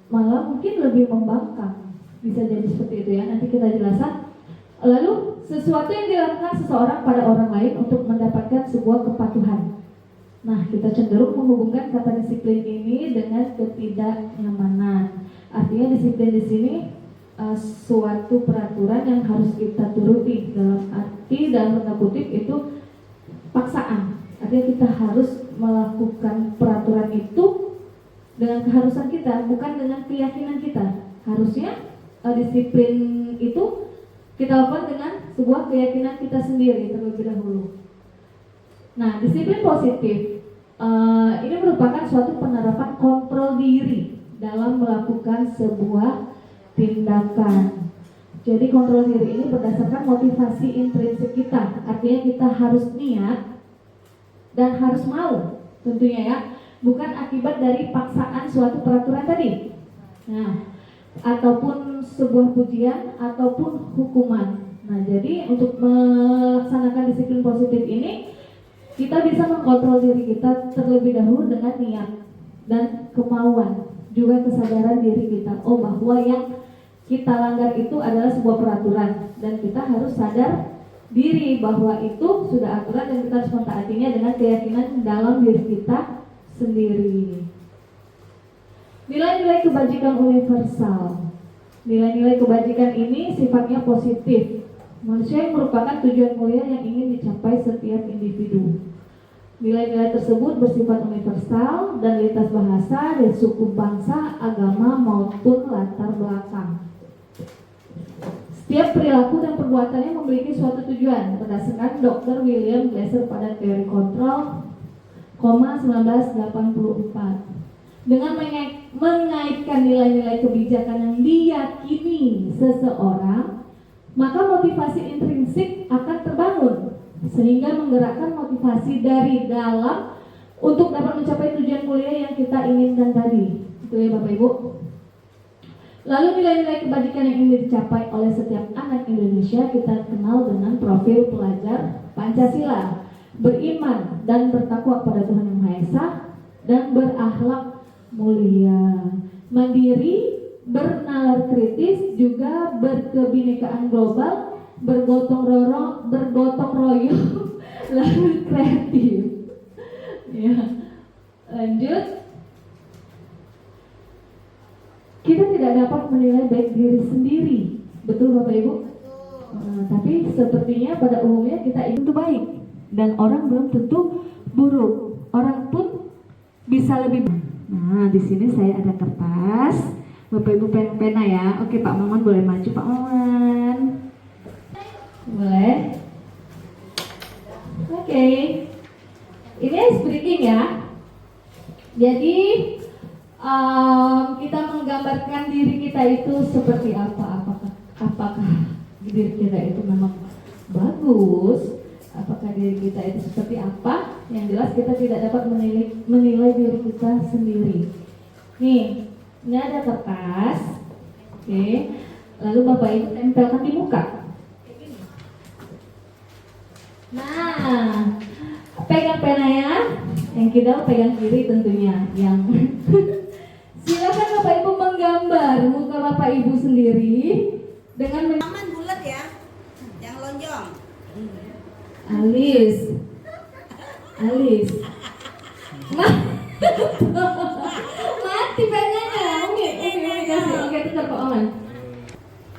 malah mungkin lebih membangkang. Bisa jadi seperti itu ya, nanti kita jelaskan. Lalu sesuatu yang dilakukan seseorang pada orang lain untuk mendapatkan sebuah kepatuhan. Nah, kita cenderung menghubungkan kata disiplin ini dengan ketidaknyamanan. Artinya disiplin di sini suatu peraturan yang harus kita turuti, dalam arti dalam tanda kutip itu paksaan. Artinya kita harus melakukan peraturan itu dengan keharusan kita, bukan dengan keyakinan kita. Harusnya disiplin itu kita lakukan dengan sebuah keyakinan kita sendiri terlebih dahulu. Nah, disiplin positif ini merupakan suatu penerapan kontrol diri dalam melakukan sebuah tindakan. Jadi kontrol diri ini berdasarkan motivasi intrinsik kita. Artinya kita harus niat dan harus mau, tentunya ya, bukan akibat dari paksaan suatu peraturan tadi. Nah, ataupun sebuah pujian ataupun hukuman. Nah, jadi untuk melaksanakan disiplin positif ini kita bisa mengkontrol diri kita terlebih dahulu dengan niat dan kemauan, juga kesadaran diri kita. Oh, bahwa yang kita langgar itu adalah sebuah peraturan dan kita harus sadar diri bahwa itu sudah aturan dan kita harus mentaatinya dengan keyakinan dalam diri kita sendiri. Nilai-nilai kebajikan universal. Nilai-nilai kebajikan ini sifatnya positif. Manusia yang merupakan tujuan mulia yang ingin dicapai setiap individu. Nilai-nilai tersebut bersifat universal dan lintas bahasa dan suku, bangsa, agama maupun latar belakang. Setiap perilaku dan perbuatannya memiliki suatu tujuan berdasarkan Dr. William Glasser pada teori kontrol, 1984. Dengan mengaitkan nilai-nilai kebijakan yang diyakini seseorang, maka motivasi intrinsik akan terbangun sehingga menggerakkan motivasi dari dalam untuk dapat mencapai tujuan mulia yang kita inginkan tadi. Itu ya Bapak Ibu. Lalu nilai-nilai kebajikan yang ingin dicapai oleh setiap anak Indonesia kita kenal dengan profil pelajar Pancasila, beriman dan bertakwa kepada Tuhan Yang Maha Esa dan berakhlak mulia, mandiri, bernalar kritis, juga berkebinekaan global, bergotong royong, lalu kreatif. Ya, lanjut. Kita tidak dapat menilai baik diri sendiri, betul Bapak Ibu? Tapi sepertinya pada umumnya kita itu baik dan orang belum tentu buruk. Orang pun bisa lebih. Nah, di sini saya ada kertas. Bapak Ibu pena ya. Oke, Pak Maman boleh maju, Pak Maman. Boleh. Oke. Ini ice breaking ya. Jadi kita menggambarkan diri kita itu seperti apa? Apakah diri kita itu memang bagus? Apakah diri kita itu seperti apa? Yang jelas kita tidak dapat menilai diri kita sendiri. Nih, ini ada kertas. Oke. Lalu Bapak Ibu tempelkan di muka. Nah, pegang pena ya. Yang kita pegang kiri tentunya. Yang silakan Bapak Ibu menggambar muka Bapak Ibu sendiri dengan
Aman bulat ya, yang lonjong.
alis. Mati penanya. Oke, kasih. Oke, tetap Pak Oman.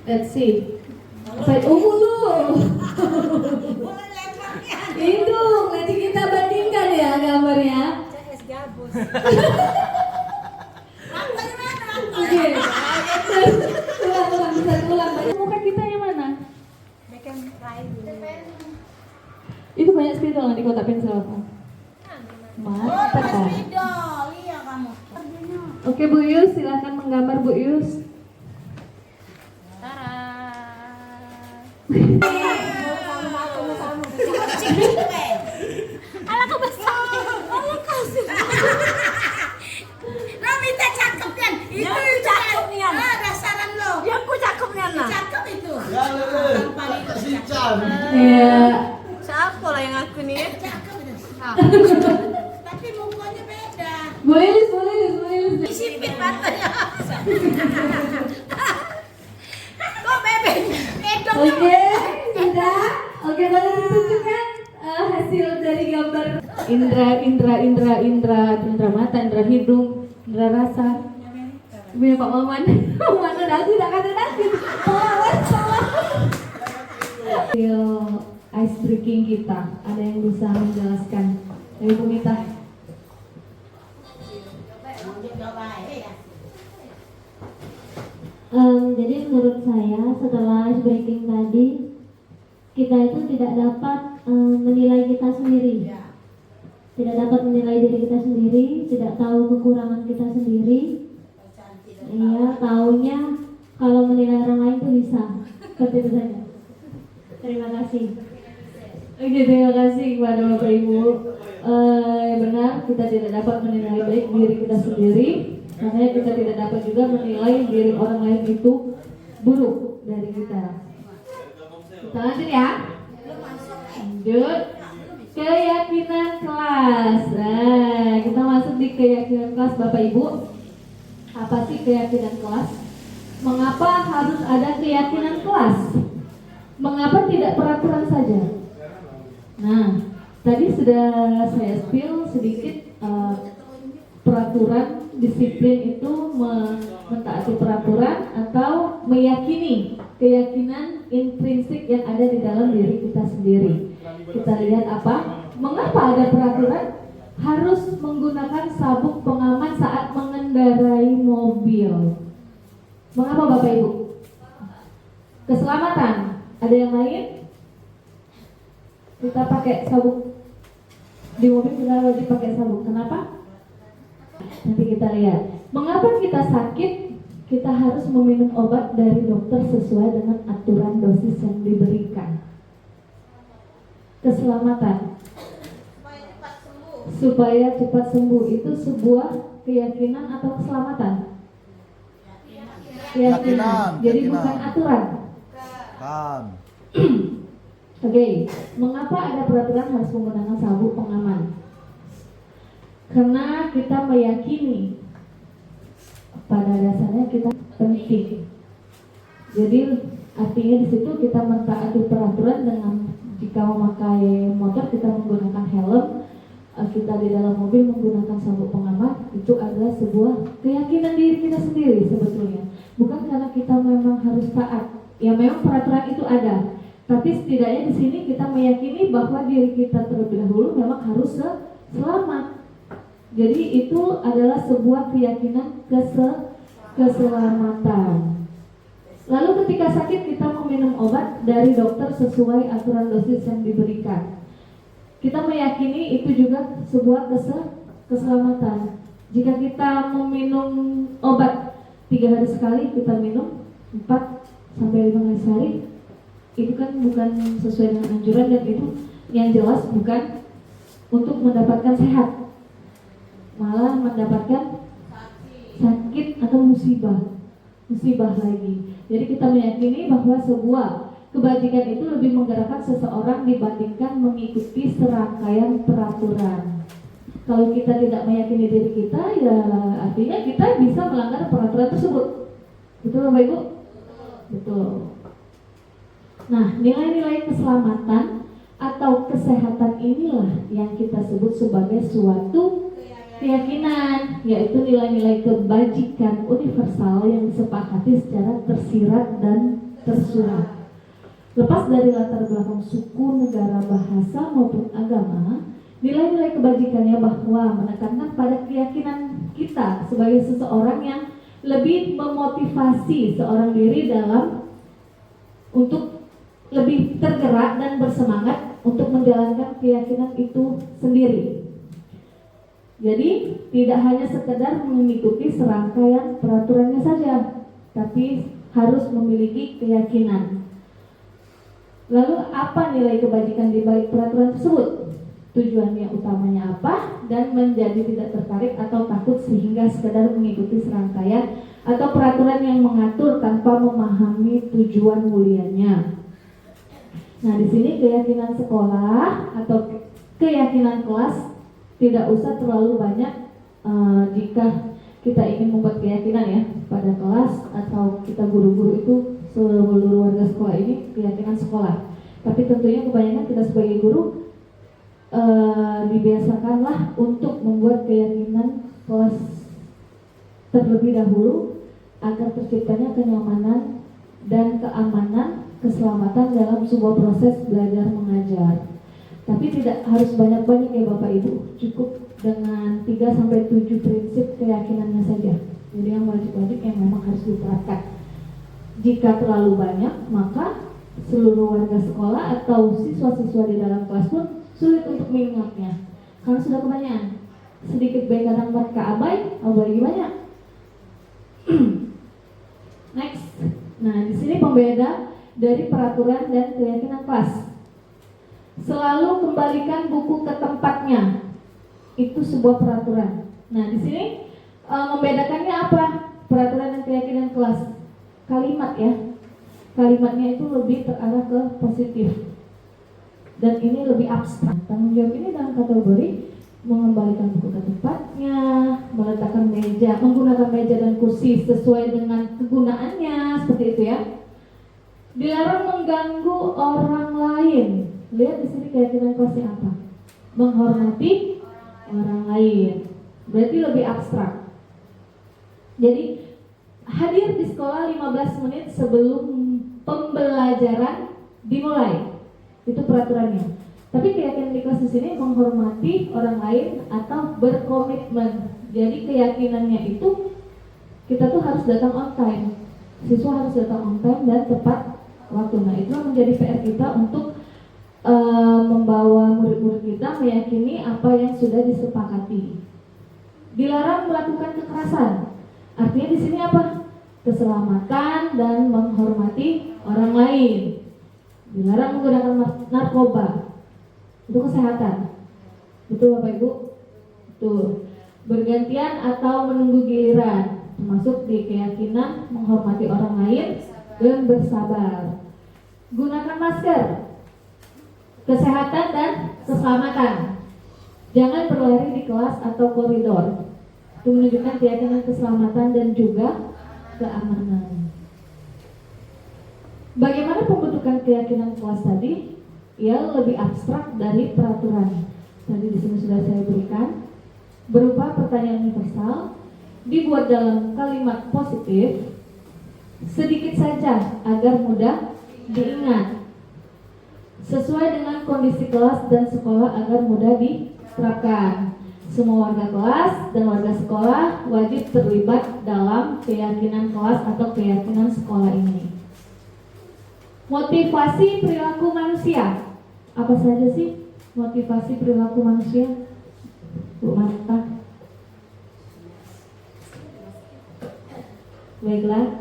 Let's see. Baik, mulu.
Boleh lemparnya.
Hidung, nanti kita bandingkan ya gambarnya.
CS gabus.
Oke. Ulang. Muka kita yang mana?
Bikin kain dulu.
Itu banyak spidol di kotak pensil apa? Mantap kan?
Spidol, iya kamu.
Oke Bu Yus, silakan menggambar Bu Yus.
Alah kebesar. Alah kasih. Lo minta cakep kan? Itu cakep nih. Dasaran lo. Yang ku cakep nih nah. Cakep itu.
Iya.
Siapa lah yang aku nih? Cakep itu. Tapi mukanya beda.
Boleh Lis.
Sipit matanya. Kok bebek? Edong.
Oke, sudah. Oke, boleh ditunjukkan hasil dari gambar indra mata, indra hidung, indra rasa. Punya Pak Maman. Mana dah tidak kata tadi. Salah. Hasil ice breaking kita, ada yang bisa menjelaskan? Dari Bu Mita.
Jadi menurut saya setelah ice breaking tadi, kita itu tidak dapat menilai kita sendiri, tidak dapat menilai diri kita sendiri, tidak tahu kekurangan kita sendiri. Iya, taunya kalau menilai orang lain itu bisa. Seperti itu saja. Terima kasih.
Oke, terima kasih kepada Bapak Ibu. Benar, kita tidak dapat menilai baik diri kita sendiri. Makanya kita tidak dapat juga menilai diri orang lain itu buruk dari kita. Kita lanjut ya. Lanjut. Keyakinan kelas. Nah, kita masuk di keyakinan kelas Bapak Ibu. Apa sih keyakinan kelas? Mengapa harus ada keyakinan kelas? Mengapa tidak peraturan saja? Nah, tadi sudah saya spill sedikit peraturan, disiplin itu mentaati peraturan atau meyakini keyakinan intrinsik yang ada di dalam diri kita sendiri. Kita lihat apa? Mengapa ada peraturan harus menggunakan sabuk pengaman saat mengendarai mobil? Mengapa Bapak Ibu? Keselamatan. Ada yang lain? Kita pakai sabuk di mobil, kita wajib pakai sabuk. Kenapa? Nanti kita lihat. Mengapa kita sakit? Kita harus meminum obat dari dokter sesuai dengan aturan dosis yang diberikan. Keselamatan. Supaya cepat sembuh. Itu sebuah keyakinan atau keselamatan? Keyakinan. Jadi bukan aturan.
Kan.
Oke, mengapa ada peraturan harus menggunakan sabuk pengaman? Karena kita meyakini pada dasarnya kita penting. Jadi artinya di situ kita mentaati peraturan dengan jika memakai motor kita menggunakan helm, kita di dalam mobil menggunakan sabuk pengaman. Itu adalah sebuah keyakinan diri kita sendiri sebetulnya. Bukan karena kita memang harus taat. Ya memang peraturan itu ada. Tapi setidaknya di sini kita meyakini bahwa diri kita terlebih dahulu memang harus selamat. Jadi itu adalah sebuah keyakinan keselamatan. Lalu ketika sakit kita meminum obat dari dokter sesuai aturan dosis yang diberikan. Kita meyakini itu juga sebuah keselamatan. Jika kita meminum obat 3 hari sekali, kita minum 4 sampai 5 kali sehari, itu kan bukan sesuai dengan anjuran, dan itu yang jelas bukan untuk mendapatkan sehat, malah mendapatkan sakit atau musibah lagi. Jadi kita meyakini bahwa sebuah kebajikan itu lebih menggerakkan seseorang dibandingkan mengikuti serangkaian peraturan. Kalau kita tidak meyakini diri kita, ya artinya kita bisa melanggar peraturan tersebut. Betul Bapak Ibu? Betul. Nah, nilai-nilai keselamatan atau kesehatan inilah yang kita sebut sebagai suatu keyakinan, yaitu nilai-nilai kebajikan universal yang disepakati secara tersirat dan tersurat. Lepas dari latar belakang suku, negara, bahasa maupun agama, nilai-nilai kebajikannya bahwa menekankan pada keyakinan kita sebagai seseorang yang lebih memotivasi seorang diri dalam untuk lebih tergerak dan bersemangat untuk menjalankan keyakinan itu sendiri. Jadi tidak hanya sekedar mengikuti serangkaian peraturannya saja, tapi harus memiliki keyakinan. Lalu apa nilai kebajikan di balik peraturan tersebut? Tujuannya utamanya apa, dan menjadi tidak tertarik atau takut sehingga sekedar mengikuti serangkaian atau peraturan yang mengatur tanpa memahami tujuan mulianya. Nah, di sini keyakinan sekolah atau keyakinan kelas tidak usah terlalu banyak jika kita ingin membuat keyakinan ya pada kelas atau kita guru-guru itu seluruh warga sekolah ini keyakinan sekolah. Tapi tentunya kebanyakan kita sebagai guru dibiasakanlah untuk membuat keyakinan kelas terlebih dahulu agar terciptanya kenyamanan dan keamanan, keselamatan dalam sebuah proses belajar mengajar. Tapi tidak harus banyak-banyak ya Bapak Ibu, cukup dengan 3-7 prinsip keyakinannya saja. Jadi yang wajib-wajib yang memang harus diterapkan. Jika terlalu banyak, maka seluruh warga sekolah atau siswa-siswa di dalam kelas pun sulit untuk mengingatnya karena sudah kebanyakan. Sedikit baik kadang buat abai lagi banyak. Next. Nah, di sini pembeda dari peraturan dan keyakinan kelas. Selalu kembalikan buku ke tempatnya. Itu sebuah peraturan. Nah, di sini membedakannya apa? Peraturan dan keyakinan kelas. Kalimat ya. Kalimatnya itu lebih terarah ke positif. Dan ini lebih abstrak. Tanggung jawab ini dalam kategori mengembalikan buku ke tempatnya, meletakkan meja, menggunakan meja dan kursi sesuai dengan kegunaannya, seperti itu ya. Dilarang mengganggu orang lain. Lihat di sini keyakinan kelasnya apa? Menghormati orang lain. Berarti lebih abstrak. Jadi hadir di sekolah 15 menit sebelum pembelajaran dimulai. Itu peraturannya. Tapi keyakinan di kelas di sini menghormati orang lain atau berkomitmen. Jadi keyakinannya itu kita tuh harus datang on time. Siswa harus datang on time dan tepat waktu. Nah, itu menjadi PR kita untuk membawa murid-murid kita meyakini apa yang sudah disepakati. Dilarang melakukan kekerasan. Artinya di sini apa? Keselamatan dan menghormati orang lain. Dilarang menggunakan narkoba. Itu kesehatan. Betul Bapak Ibu? Betul. Bergantian atau menunggu giliran, termasuk di keyakinan menghormati orang lain dan bersabar. Gunakan masker. Kesehatan dan keselamatan. Jangan berlari di kelas atau koridor. Itu menunjukkan keyakinan keselamatan dan juga keamanan. Bagaimana pembentukan keyakinan kelas tadi? Ya, lebih abstrak dari peraturan. Tadi di sini sudah saya berikan berupa pertanyaan universal, dibuat dalam kalimat positif, sedikit saja agar mudah diingat, sesuai dengan kondisi kelas dan sekolah agar mudah diterapkan. Semua warga kelas dan warga sekolah wajib terlibat dalam keyakinan kelas atau keyakinan sekolah ini. Motivasi perilaku manusia. Apa saja sih motivasi perilaku manusia? Bu Marta.
Baiklah,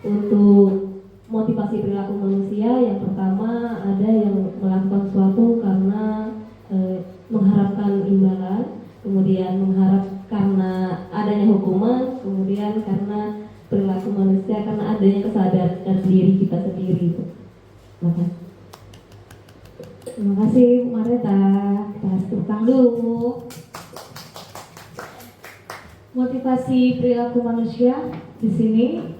untuk motivasi perilaku manusia, yang pertama ada yang melakukan sesuatu karena mengharapkan imbalan, kemudian mengharap karena adanya hukuman, kemudian karena perilaku manusia karena adanya kesadaran diri kita sendiri.
Terima kasih Bu Mareta. Kita tepuk tangan dulu. Motivasi perilaku manusia di sini,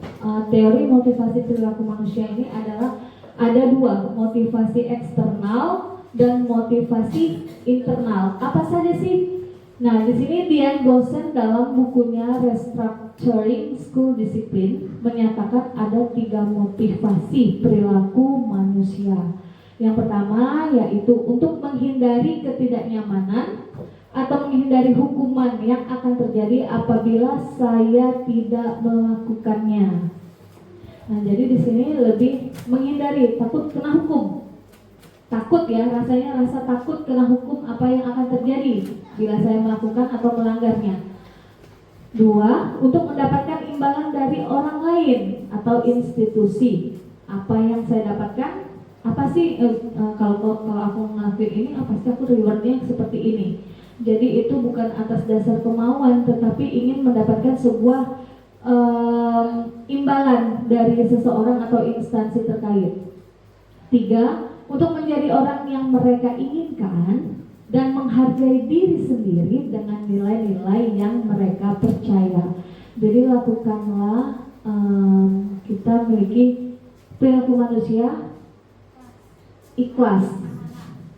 teori motivasi perilaku manusia ini adalah ada dua, motivasi eksternal dan motivasi internal. Apa saja sih? Nah, di sini Dian dosen dalam bukunya Restructuring School Discipline menyatakan ada 3 motivasi perilaku manusia. Yang pertama yaitu untuk menghindari ketidaknyamanan atau menghindari hukuman yang akan terjadi apabila saya tidak melakukannya. Nah, jadi di sini lebih menghindari, takut kena hukum. Takut ya, rasanya rasa takut kena hukum apa yang akan terjadi bila saya melakukan atau melanggarnya. 2, untuk mendapatkan imbalan dari orang lain atau institusi. Apa yang saya dapatkan? Apa sih kalau aku ngelakuin ini, apa sih aku rewardnya seperti ini? Jadi itu bukan atas dasar kemauan, tetapi ingin mendapatkan sebuah imbalan dari seseorang atau instansi terkait. 3, untuk menjadi orang yang mereka inginkan dan menghargai diri sendiri dengan nilai-nilai yang mereka percaya. Jadi lakukanlah kita memiliki perilaku manusia ikhlas,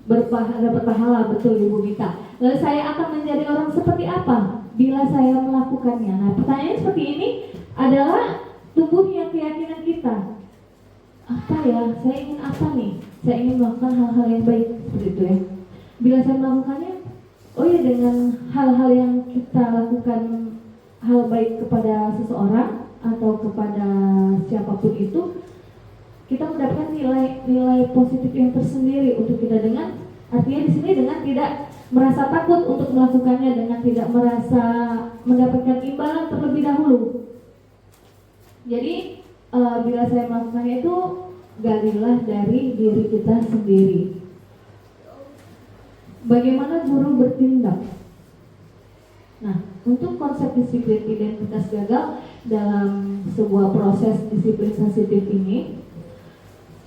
berpahala, betul Ibu Mita. Lalu saya akan menjadi orang seperti apa bila saya melakukannya? Nah, pertanyaannya seperti ini adalah tumbuhnya keyakinan kita. Apa ya? Saya ingin apa nih? Saya ingin melakukan hal-hal yang baik, seperti itu ya. Bila saya melakukannya, oh ya, dengan hal-hal yang kita lakukan, hal baik kepada seseorang atau kepada siapapun itu, kita mendapatkan nilai positif yang tersendiri untuk kita, dengan artinya di sini dengan tidak merasa takut untuk melakukannya, dengan tidak merasa mendapatkan imbalan terlebih dahulu. Jadi bila saya melakukannya itu, galilah dari diri kita sendiri. Bagaimana guru bertindak? Nah, untuk konsep disiplin identitas gagal dalam sebuah proses disiplin sensitif ini,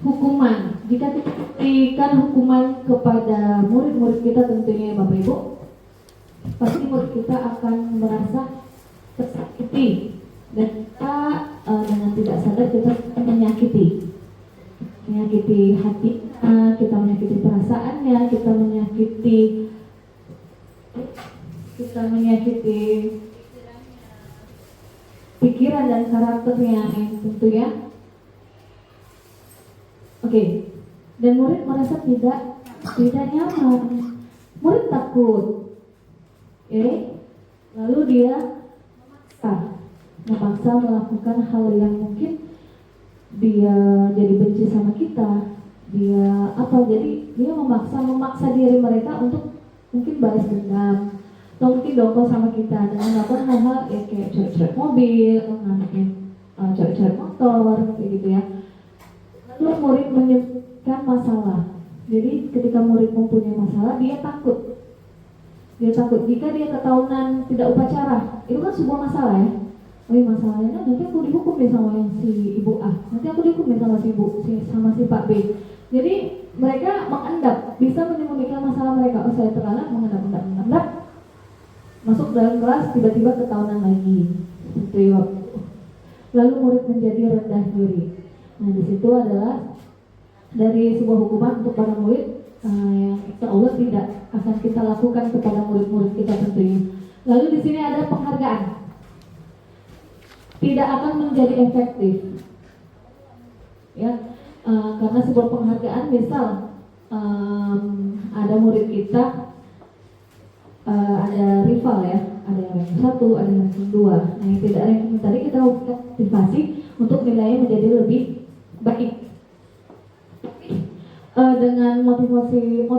hukuman, jika kita berikan hukuman kepada murid-murid kita, tentunya ya Bapak Ibu, pasti murid kita akan merasa tersakiti, dan kita dengan tidak sadar kita menyakiti hatinya, kita menyakiti perasaannya, kita menyakiti pikiran dan karakternya, tentunya. Oke, dan murid merasa tidak nyaman, murid takut, lalu dia memaksa melakukan hal yang mungkin dia jadi benci sama kita, jadi dia memaksa diri mereka untuk mungkin balas dendam, atau mungkin dongkol sama kita dengan melakukan hal-hal ya kayak coret-coret mobil, coret-coret motor, kayak gitu ya. Lalu murid menyebutkan masalah. Jadi ketika murid mempunyai masalah, dia takut. Jika dia ketahuan tidak upacara, itu kan sebuah masalah ya. Oh iya, masalahnya nanti aku dihukum deh sama si Ibu A, nanti aku dihukum deh sama si Pak B. Jadi mereka mengendap, bisa menyembunyikan masalah mereka. Oh, saya terlalu mengendap, masuk dalam kelas tiba-tiba ketahuan lagi. Seperti waktu. Lalu murid menjadi rendah diri. Nah, di situ adalah dari sebuah hukuman untuk para murid yang insya Allah tidak akan kita lakukan kepada murid-murid kita tentunya. Lalu di sini ada penghargaan, tidak akan menjadi efektif, ya, karena sebuah penghargaan, misal ada murid kita ada rival ya, ada yang ranking 1, ada yang ranking 2. Nah, yang tidak ranking tadi kita motivasi untuk nilainya menjadi lebih baik. Dengan motivasi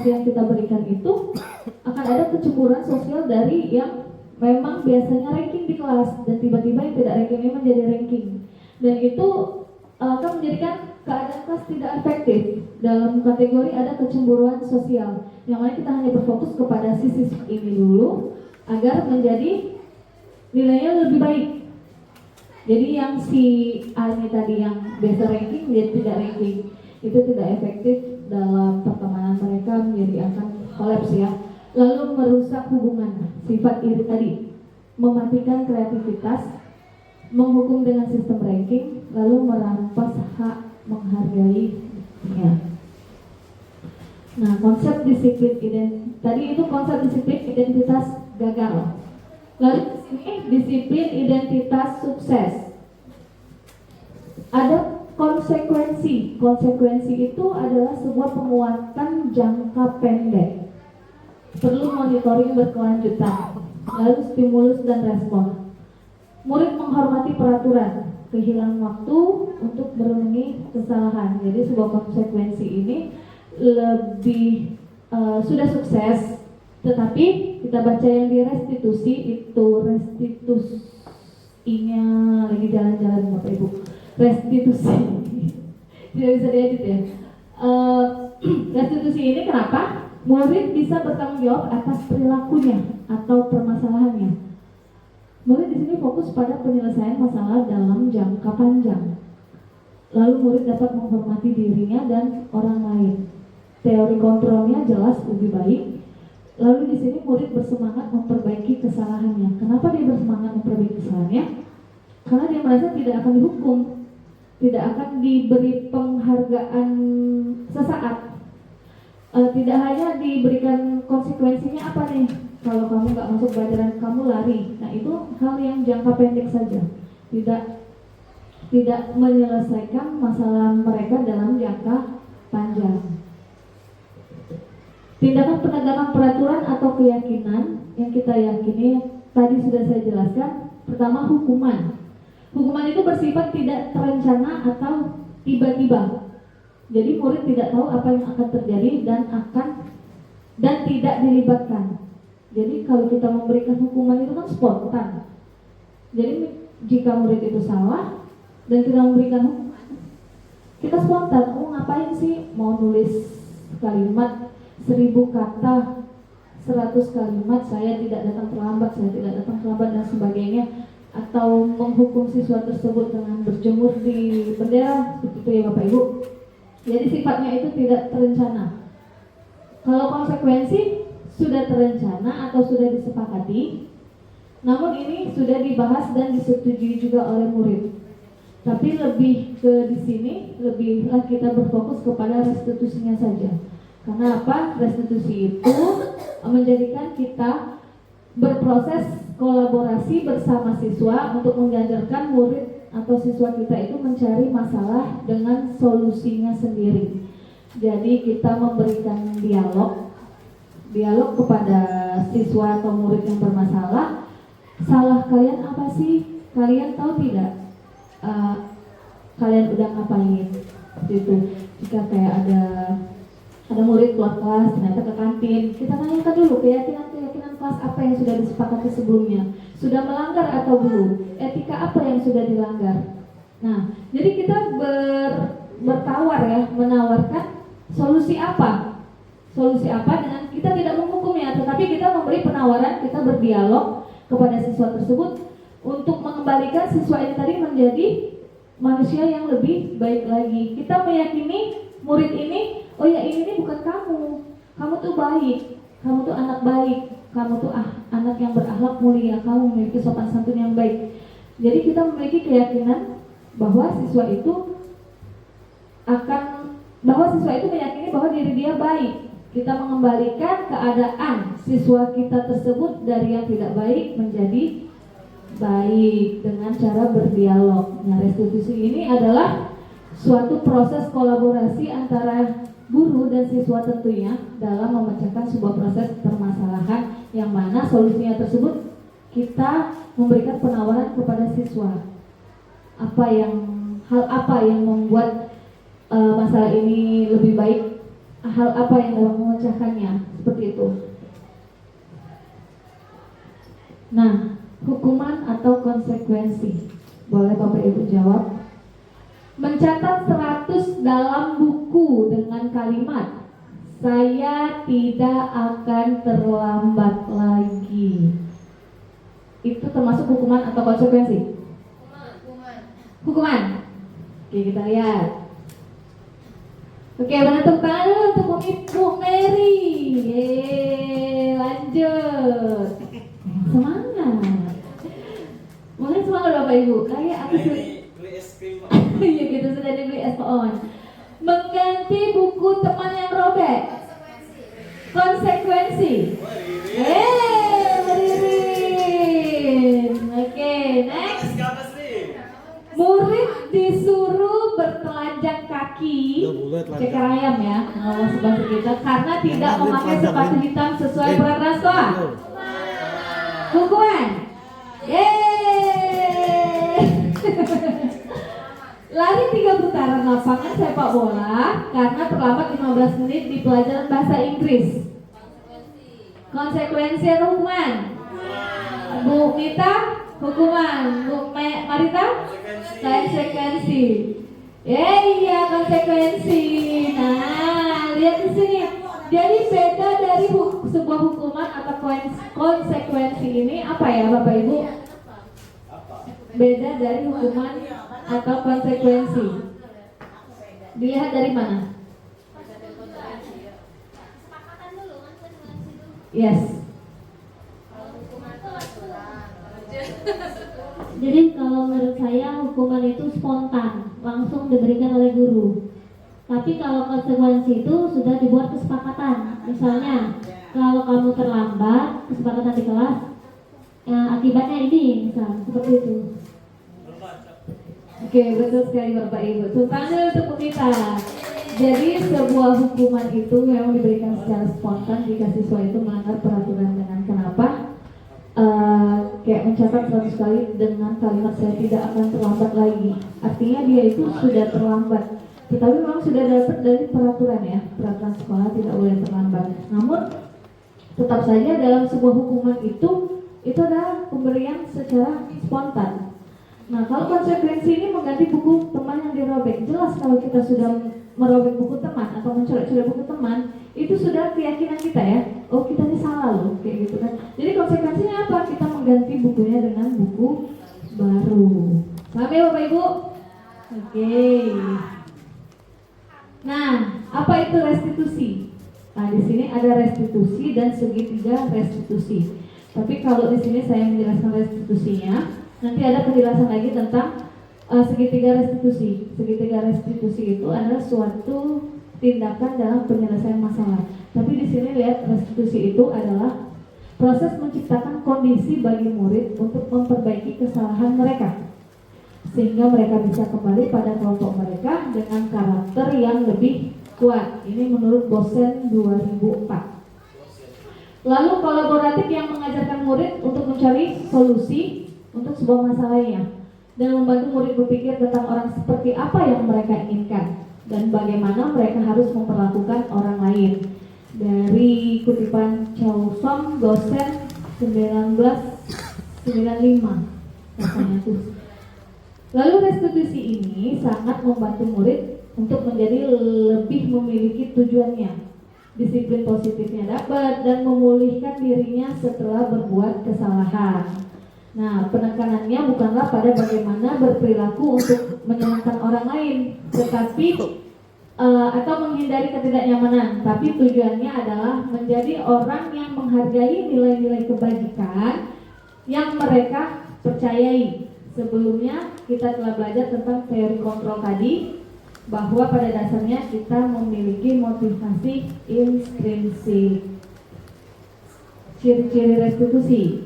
yang kita berikan itu akan ada kecemburuan sosial dari yang memang biasanya ranking di kelas dan tiba-tiba yang tidak ranking ini menjadi ranking, dan itu akan menjadikan keadaan kelas tidak efektif. Dalam kategori ada kecemburuan sosial, yang mana kita hanya berfokus kepada sisi ini dulu agar menjadi nilainya lebih baik. Jadi yang si A ini tadi yang biasa ranking, dia tidak ranking, itu tidak efektif dalam pertemanan mereka, menjadi akan kolaps ya. Lalu merusak hubungan, sifat iri tadi, mematikan kreativitas, menghukum dengan sistem ranking, lalu merampas hak menghargai ya. Nah, konsep disiplin tadi itu konsep disiplin identitas gagal. Lalu di sini disiplin identitas sukses. Ada konsekuensi. Konsekuensi itu adalah sebuah penguatan jangka pendek. Perlu monitoring berkelanjutan. Lalu stimulus dan respon. Murid menghormati peraturan, kehilangan waktu untuk merenungi kesalahan. Jadi sebuah konsekuensi ini lebih sudah sukses, tetapi kita baca yang di restitusi itu restitusinya lagi jalan-jalan Bapak Ibu. Restitusi tidak bisa diedit ya. Restitusi ini kenapa? Murid bisa bertanggung jawab atas perilakunya atau permasalahannya. Murid di sini fokus pada penyelesaian masalah dalam jangka panjang. Lalu murid dapat menghormati dirinya dan orang lain. Teori kontrolnya jelas lebih baik. Lalu di sini murid bersemangat memperbaiki kesalahannya. Kenapa dia bersemangat memperbaiki kesalahannya? Karena dia merasa tidak akan dihukum, tidak akan diberi penghargaan sesaat. Tidak hanya diberikan konsekuensinya apa nih? Kalau kamu nggak masuk pelajaran kamu lari. Nah itu hal yang jangka pendek saja. Tidak menyelesaikan masalah mereka dalam jangka panjang. Tindakan penegakan peraturan atau keyakinan yang kita yakini tadi sudah saya jelaskan. Pertama, hukuman. Hukuman itu bersifat tidak terencana atau tiba-tiba. Jadi murid tidak tahu apa yang akan terjadi dan tidak dilibatkan. Jadi kalau kita memberikan hukuman itu kan spontan. Jadi jika murid itu salah dan kita memberikan hukuman, kita spontan. Oh ngapain sih mau nulis kalimat 1000 kata 100 kalimat, saya tidak datang terlambat dan sebagainya, atau menghukum siswa tersebut dengan berjemur di bendera, seperti itu ya Bapak Ibu. Jadi sifatnya itu tidak terencana. Kalau konsekuensi sudah terencana atau sudah disepakati, namun ini sudah dibahas dan disetujui juga oleh murid. Tapi lebih ke di sini, lebihlah kita berfokus kepada restitusinya saja. Karena apa? Restitusi itu menjadikan kita berproses kolaborasi bersama siswa untuk menggajarkan murid atau siswa kita itu mencari masalah dengan solusinya sendiri. Jadi kita memberikan dialog kepada siswa atau murid yang bermasalah. Salah kalian apa sih? Kalian tahu tidak? Kalian udah ngapain? Gitu. Jika kayak ada murid keluar kelas ternyata ke kantin, kita tanyakan dulu keyakinan kelas apa yang sudah disepakati sebelumnya, sudah melanggar atau belum, etika apa yang sudah dilanggar. Nah, jadi kita bertawar ya, menawarkan solusi apa dengan kita tidak menghukumnya, tetapi kita memberi penawaran, kita berdialog kepada siswa tersebut untuk mengembalikan siswa ini tadi menjadi manusia yang lebih baik lagi. Kita meyakini murid ini, oh ya ini bukan kamu tuh baik, kamu tuh anak baik, kamu tuh anak yang berakhlak mulia, kamu memiliki sopan santun yang baik. Jadi kita memiliki keyakinan bahwa siswa itu meyakini bahwa diri dia baik. Kita mengembalikan keadaan siswa kita tersebut dari yang tidak baik menjadi baik dengan cara berdialog. Nah, restitusi ini adalah suatu proses kolaborasi antara guru dan siswa tentunya dalam memecahkan sebuah proses permasalahan yang mana solusinya tersebut kita memberikan penawaran kepada siswa. Hal apa yang membuat masalah ini lebih baik, hal apa yang dapat memecahkannya, seperti itu. Nah, hukuman atau konsekuensi. Boleh Bapak Ibu jawab. Mencatat 100 dalam buku dengan kalimat saya tidak akan terlambat lagi. Itu termasuk hukuman atau konsekuensi? Hukuman. Oke, kita lihat. Oke, benar tepuk tangan dulu untuk Bu Mary. Yeay, lanjut. Semangat. Mungkin semangat Bapak Ibu. Kayak aku
beli es krim.
Iya gitu, sudah dibeli es on. Mengganti buku teman yang robek. Konsekuensi. Ririn. Oke, next. Murid disuruh bertelanjang kaki, ceker ayam ya, ngomong sebahasa kita, karena tidak memakai sepatu hitam sesuai peraturan sekolah. Hukuman. Yeay. Lari 3 putaran lapangan sepak bola karena terlambat 15 menit di pelajaran bahasa Inggris. Konsekuensi atau hukuman? Bu Mita, hukuman. Bu Marita, konsekuensi. Iya, konsekuensi. Nah, lihat di sini. Jadi beda dari sebuah hukuman atau konsekuensi ini apa ya Bapak Ibu? Beda dari hukuman atau konsekuensi. Dilihat dari mana? Yes.
Jadi kalau menurut saya hukuman itu spontan, langsung diberikan oleh guru. Tapi kalau konsekuensi itu sudah dibuat kesepakatan. Misalnya, kalau kamu terlambat, kesepakatan di kelas, akibatnya ini, misal seperti itu.
Oke, betul sekali Bapak Ibu. Tepuk untuk kita. Jadi sebuah hukuman itu memang diberikan secara spontan jika siswa itu melanggar peraturan dengan kenapa? Kayak mencatat 100 kali dengan kalimat saya tidak akan terlambat lagi. Artinya dia itu sudah terlambat. Tetapi memang sudah dapat dari peraturan ya, peraturan sekolah tidak boleh terlambat. Namun tetap saja dalam sebuah hukuman itu adalah pemberian secara spontan. Nah, kalau konsekuensi ini mengganti buku teman yang dirobek, jelas kalau kita sudah merobek buku teman atau mencoret-coret buku teman, itu sudah keyakinan kita ya. Oh, kita ini salah loh, kayak gitu kan. Jadi konsekuensinya apa? Kita mengganti bukunya dengan buku baru. Paham ya Bapak Ibu? Oke. Nah, apa itu restitusi? Nah, di sini ada restitusi dan segitiga restitusi. Tapi kalau di sini saya menjelaskan restitusinya, nanti ada penjelasan lagi tentang segitiga restitusi. Segitiga restitusi itu adalah suatu tindakan dalam penyelesaian masalah. Tapi di sini lihat, restitusi itu adalah proses menciptakan kondisi bagi murid untuk memperbaiki kesalahan mereka, sehingga mereka bisa kembali pada kelompok mereka dengan karakter yang lebih kuat. Ini menurut Bosen 2004. Lalu kolaboratif yang mengajarkan murid untuk mencari solusi untuk sebuah masalahnya dan membantu murid berpikir tentang orang seperti apa yang mereka inginkan dan bagaimana mereka harus memperlakukan orang lain. Dari kutipan Chow Som, Dosen 1995 katanya tuh. Lalu restitusi ini sangat membantu murid untuk menjadi lebih memiliki tujuannya. Disiplin positifnya dapat dan memulihkan dirinya setelah berbuat kesalahan. Nah, penekanannya bukanlah pada bagaimana berperilaku untuk menyenangkan orang lain, tetapi atau menghindari ketidaknyamanan, tapi tujuannya adalah menjadi orang yang menghargai nilai-nilai kebajikan yang mereka percayai. Sebelumnya kita telah belajar tentang teori kontrol tadi, bahwa pada dasarnya kita memiliki motivasi intrinsik. Ciri-ciri restitusi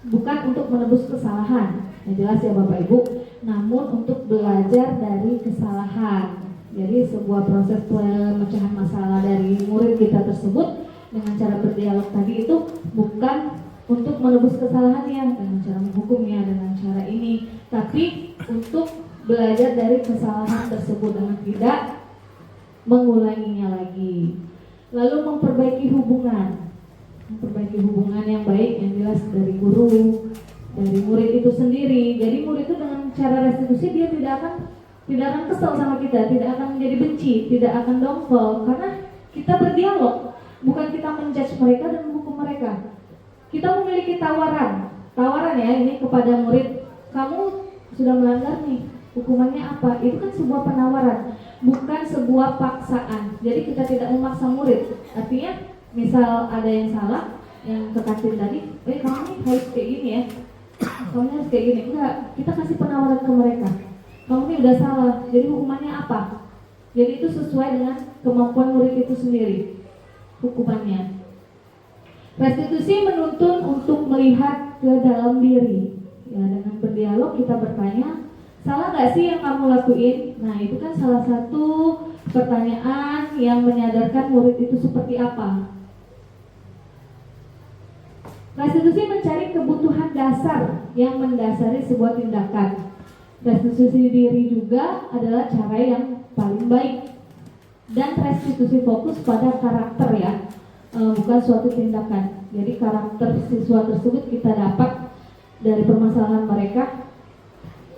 bukan untuk menebus kesalahan, yang jelas ya Bapak Ibu, namun untuk belajar dari kesalahan. Jadi sebuah proses pemecahan masalah dari murid kita tersebut dengan cara berdialog tadi itu bukan untuk menebus kesalahannya dengan cara menghukumnya dengan cara ini, tapi untuk belajar dari kesalahan tersebut dengan tidak mengulanginya lagi. Lalu memperbaiki hubungan. memperbaiki hubungan yang baik, yang jelas dari guru, dari murid itu sendiri. Jadi murid itu dengan cara restitusi dia tidak akan kesal sama kita, tidak akan menjadi benci, tidak akan dongkol, karena kita berdialog, bukan kita menjudge mereka dan menghukum mereka. Kita memiliki tawaran ya ini kepada murid, kamu sudah melanggar nih, hukumannya apa? Itu kan sebuah penawaran, bukan sebuah paksaan. Jadi kita tidak memaksa murid. Artinya misal ada yang salah, yang ke kantin tadi, kamu nih harus kayak gini ya, kamu harus kayak gini. Enggak, kita kasih penawaran ke mereka. Kamu nih udah salah, jadi hukumannya apa? Jadi itu sesuai dengan kemampuan murid itu sendiri hukumannya. Restitusi menuntun untuk melihat ke dalam diri. Ya, dengan berdialog kita bertanya, salah gak sih yang kamu lakuin? Nah, itu kan salah satu pertanyaan yang menyadarkan murid itu seperti apa. Restitusi mencari kebutuhan dasar yang mendasari sebuah tindakan. Restitusi diri juga adalah cara yang paling baik. Dan restitusi fokus pada karakter ya, bukan suatu tindakan. Jadi karakter siswa tersebut kita dapat dari permasalahan mereka,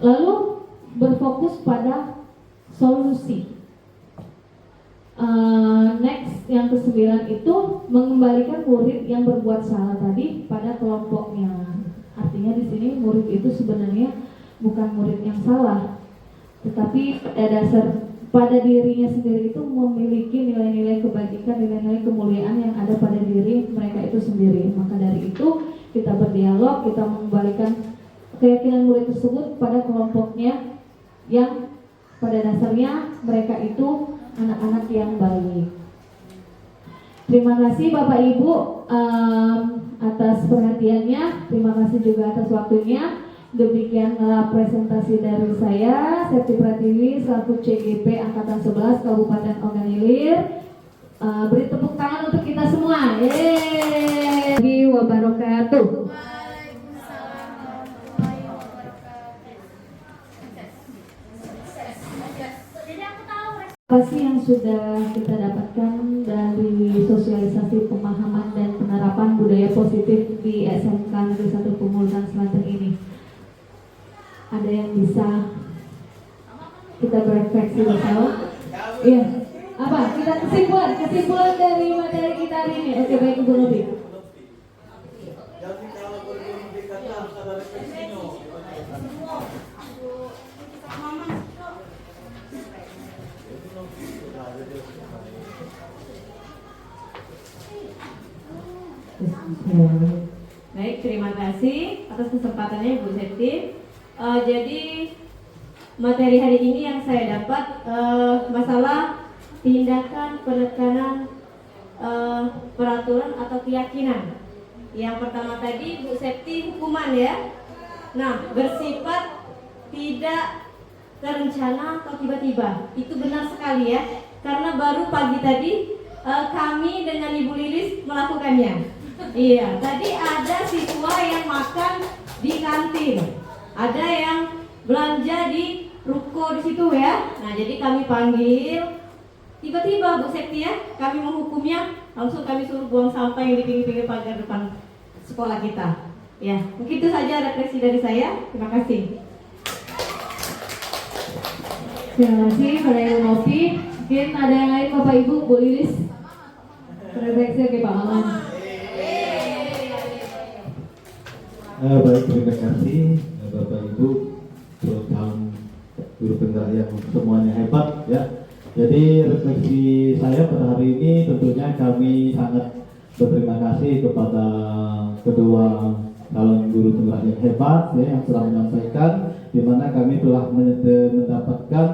lalu berfokus pada solusi. Next, yang ke-9 itu mengembalikan murid yang berbuat salah tadi pada kelompoknya. Artinya di sini murid itu sebenarnya bukan murid yang salah, tetapi pada dirinya sendiri itu memiliki nilai-nilai kebajikan, nilai-nilai kemuliaan yang ada pada diri mereka itu sendiri. Maka dari itu kita berdialog, kita mengembalikan keyakinan murid tersebut pada kelompoknya yang pada dasarnya mereka itu anak-anak yang baik. Terima kasih Bapak Ibu atas perhatiannya, terima kasih juga atas waktunya. Demikianlah presentasi dari saya, Septi Pratiwi, selaku CGP Angkatan 11 Kabupaten Ogan Ilir. Beri tepuk tangan untuk kita semua. Yeay. Wabarakatuh. Apa sih yang sudah kita dapatkan dari sosialisasi pemahaman dan penerapan budaya positif di SMK Negeri 1 Pemulutan Selatan ini? Ada yang bisa kita berefleksi bersama? Iya. Apa? Kita kesimpulan dari materi kita hari ini. Oke, baik Ibu Nobi.
Jadi kalau berbunyi dikata harus ada refleksinya.
Baik, terima kasih atas kesempatannya Bu Septi. Jadi materi hari ini yang saya dapat masalah tindakan penekanan peraturan atau keyakinan. Yang pertama tadi Bu Septi hukuman ya. Nah, bersifat tidak terencana atau tiba-tiba. Itu benar sekali ya. Karena baru pagi tadi kami dengan Ibu Lilis melakukannya. Iya, tadi ada siswa yang makan di kantin, ada yang belanja di ruko di situ ya. Nah, jadi kami panggil, tiba-tiba Bu Septi ya, kami menghukumnya, langsung kami suruh buang sampah yang di pinggir-pinggir pagar depan sekolah kita. Ya, mungkin itu saja refleksi dari saya. Terima kasih.
Terima kasih pada Ibu Novi. Mungkin ada yang lain Bapak Ibu, Bu Lilis. Refleksi ke Pak Maman.
Baik, terima kasih Bapak Ibu, terutama guru penggerak yang semuanya hebat ya. Jadi refleksi saya pada hari ini tentunya kami sangat berterima kasih kepada kedua calon guru penggerak yang hebat ya, yang telah menyampaikan, di mana kami telah mendapatkan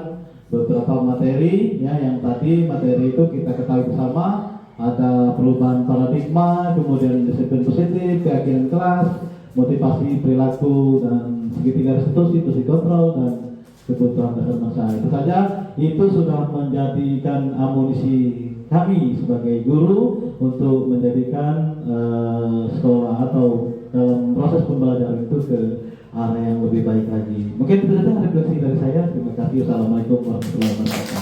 beberapa materi ya, yang tadi materi itu kita ketahui bersama, ada perubahan paradigma, kemudian disiplin positif, keyakinan kelas, motivasi perilaku, dan segitiga restitusi, fungsi kontrol, dan kebutuhan dasar masa. Itu saja, itu sudah menjadikan amunisi kami sebagai guru untuk menjadikan sekolah atau dalam proses pembelajaran itu ke arah yang lebih baik lagi. Mungkin itu saja refleksi dari saya. Terima kasih. Assalamualaikum warahmatullahi wabarakatuh.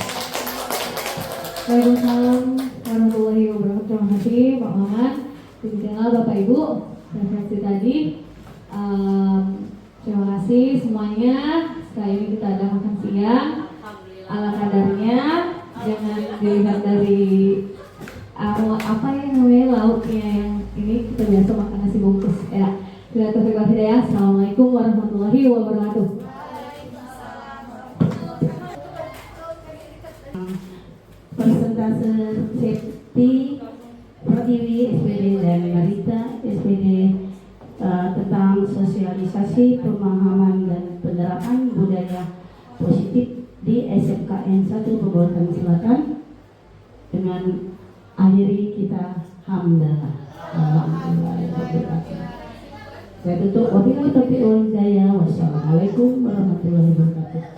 Waalaikumsalam warahmatullahi wabarakatuh. Terima kasih Pak Maman. Demikianlah Bapak Ibu refleksi tadi. Terima kasih semuanya. Sekali ini kita ada makan siang ala kadarnya. Jangan dilihat dari apa yang namanya lauknya yang ini kita biasa makan nasi bungkus ya. Assalamualaikum warahmatullahi wabarakatuh.
Persentase safety Pertiwi SPD dan Marita SPD tentang sosialisasi pemahaman dan penerapan budaya positif di SMKN 1 Pembuatan Selatan. Dengan akhiri kita hamdalah. Saya tutup. Wabillahi taufiq wal hidayah. Wassalamualaikum warahmatullahi wabarakatuh.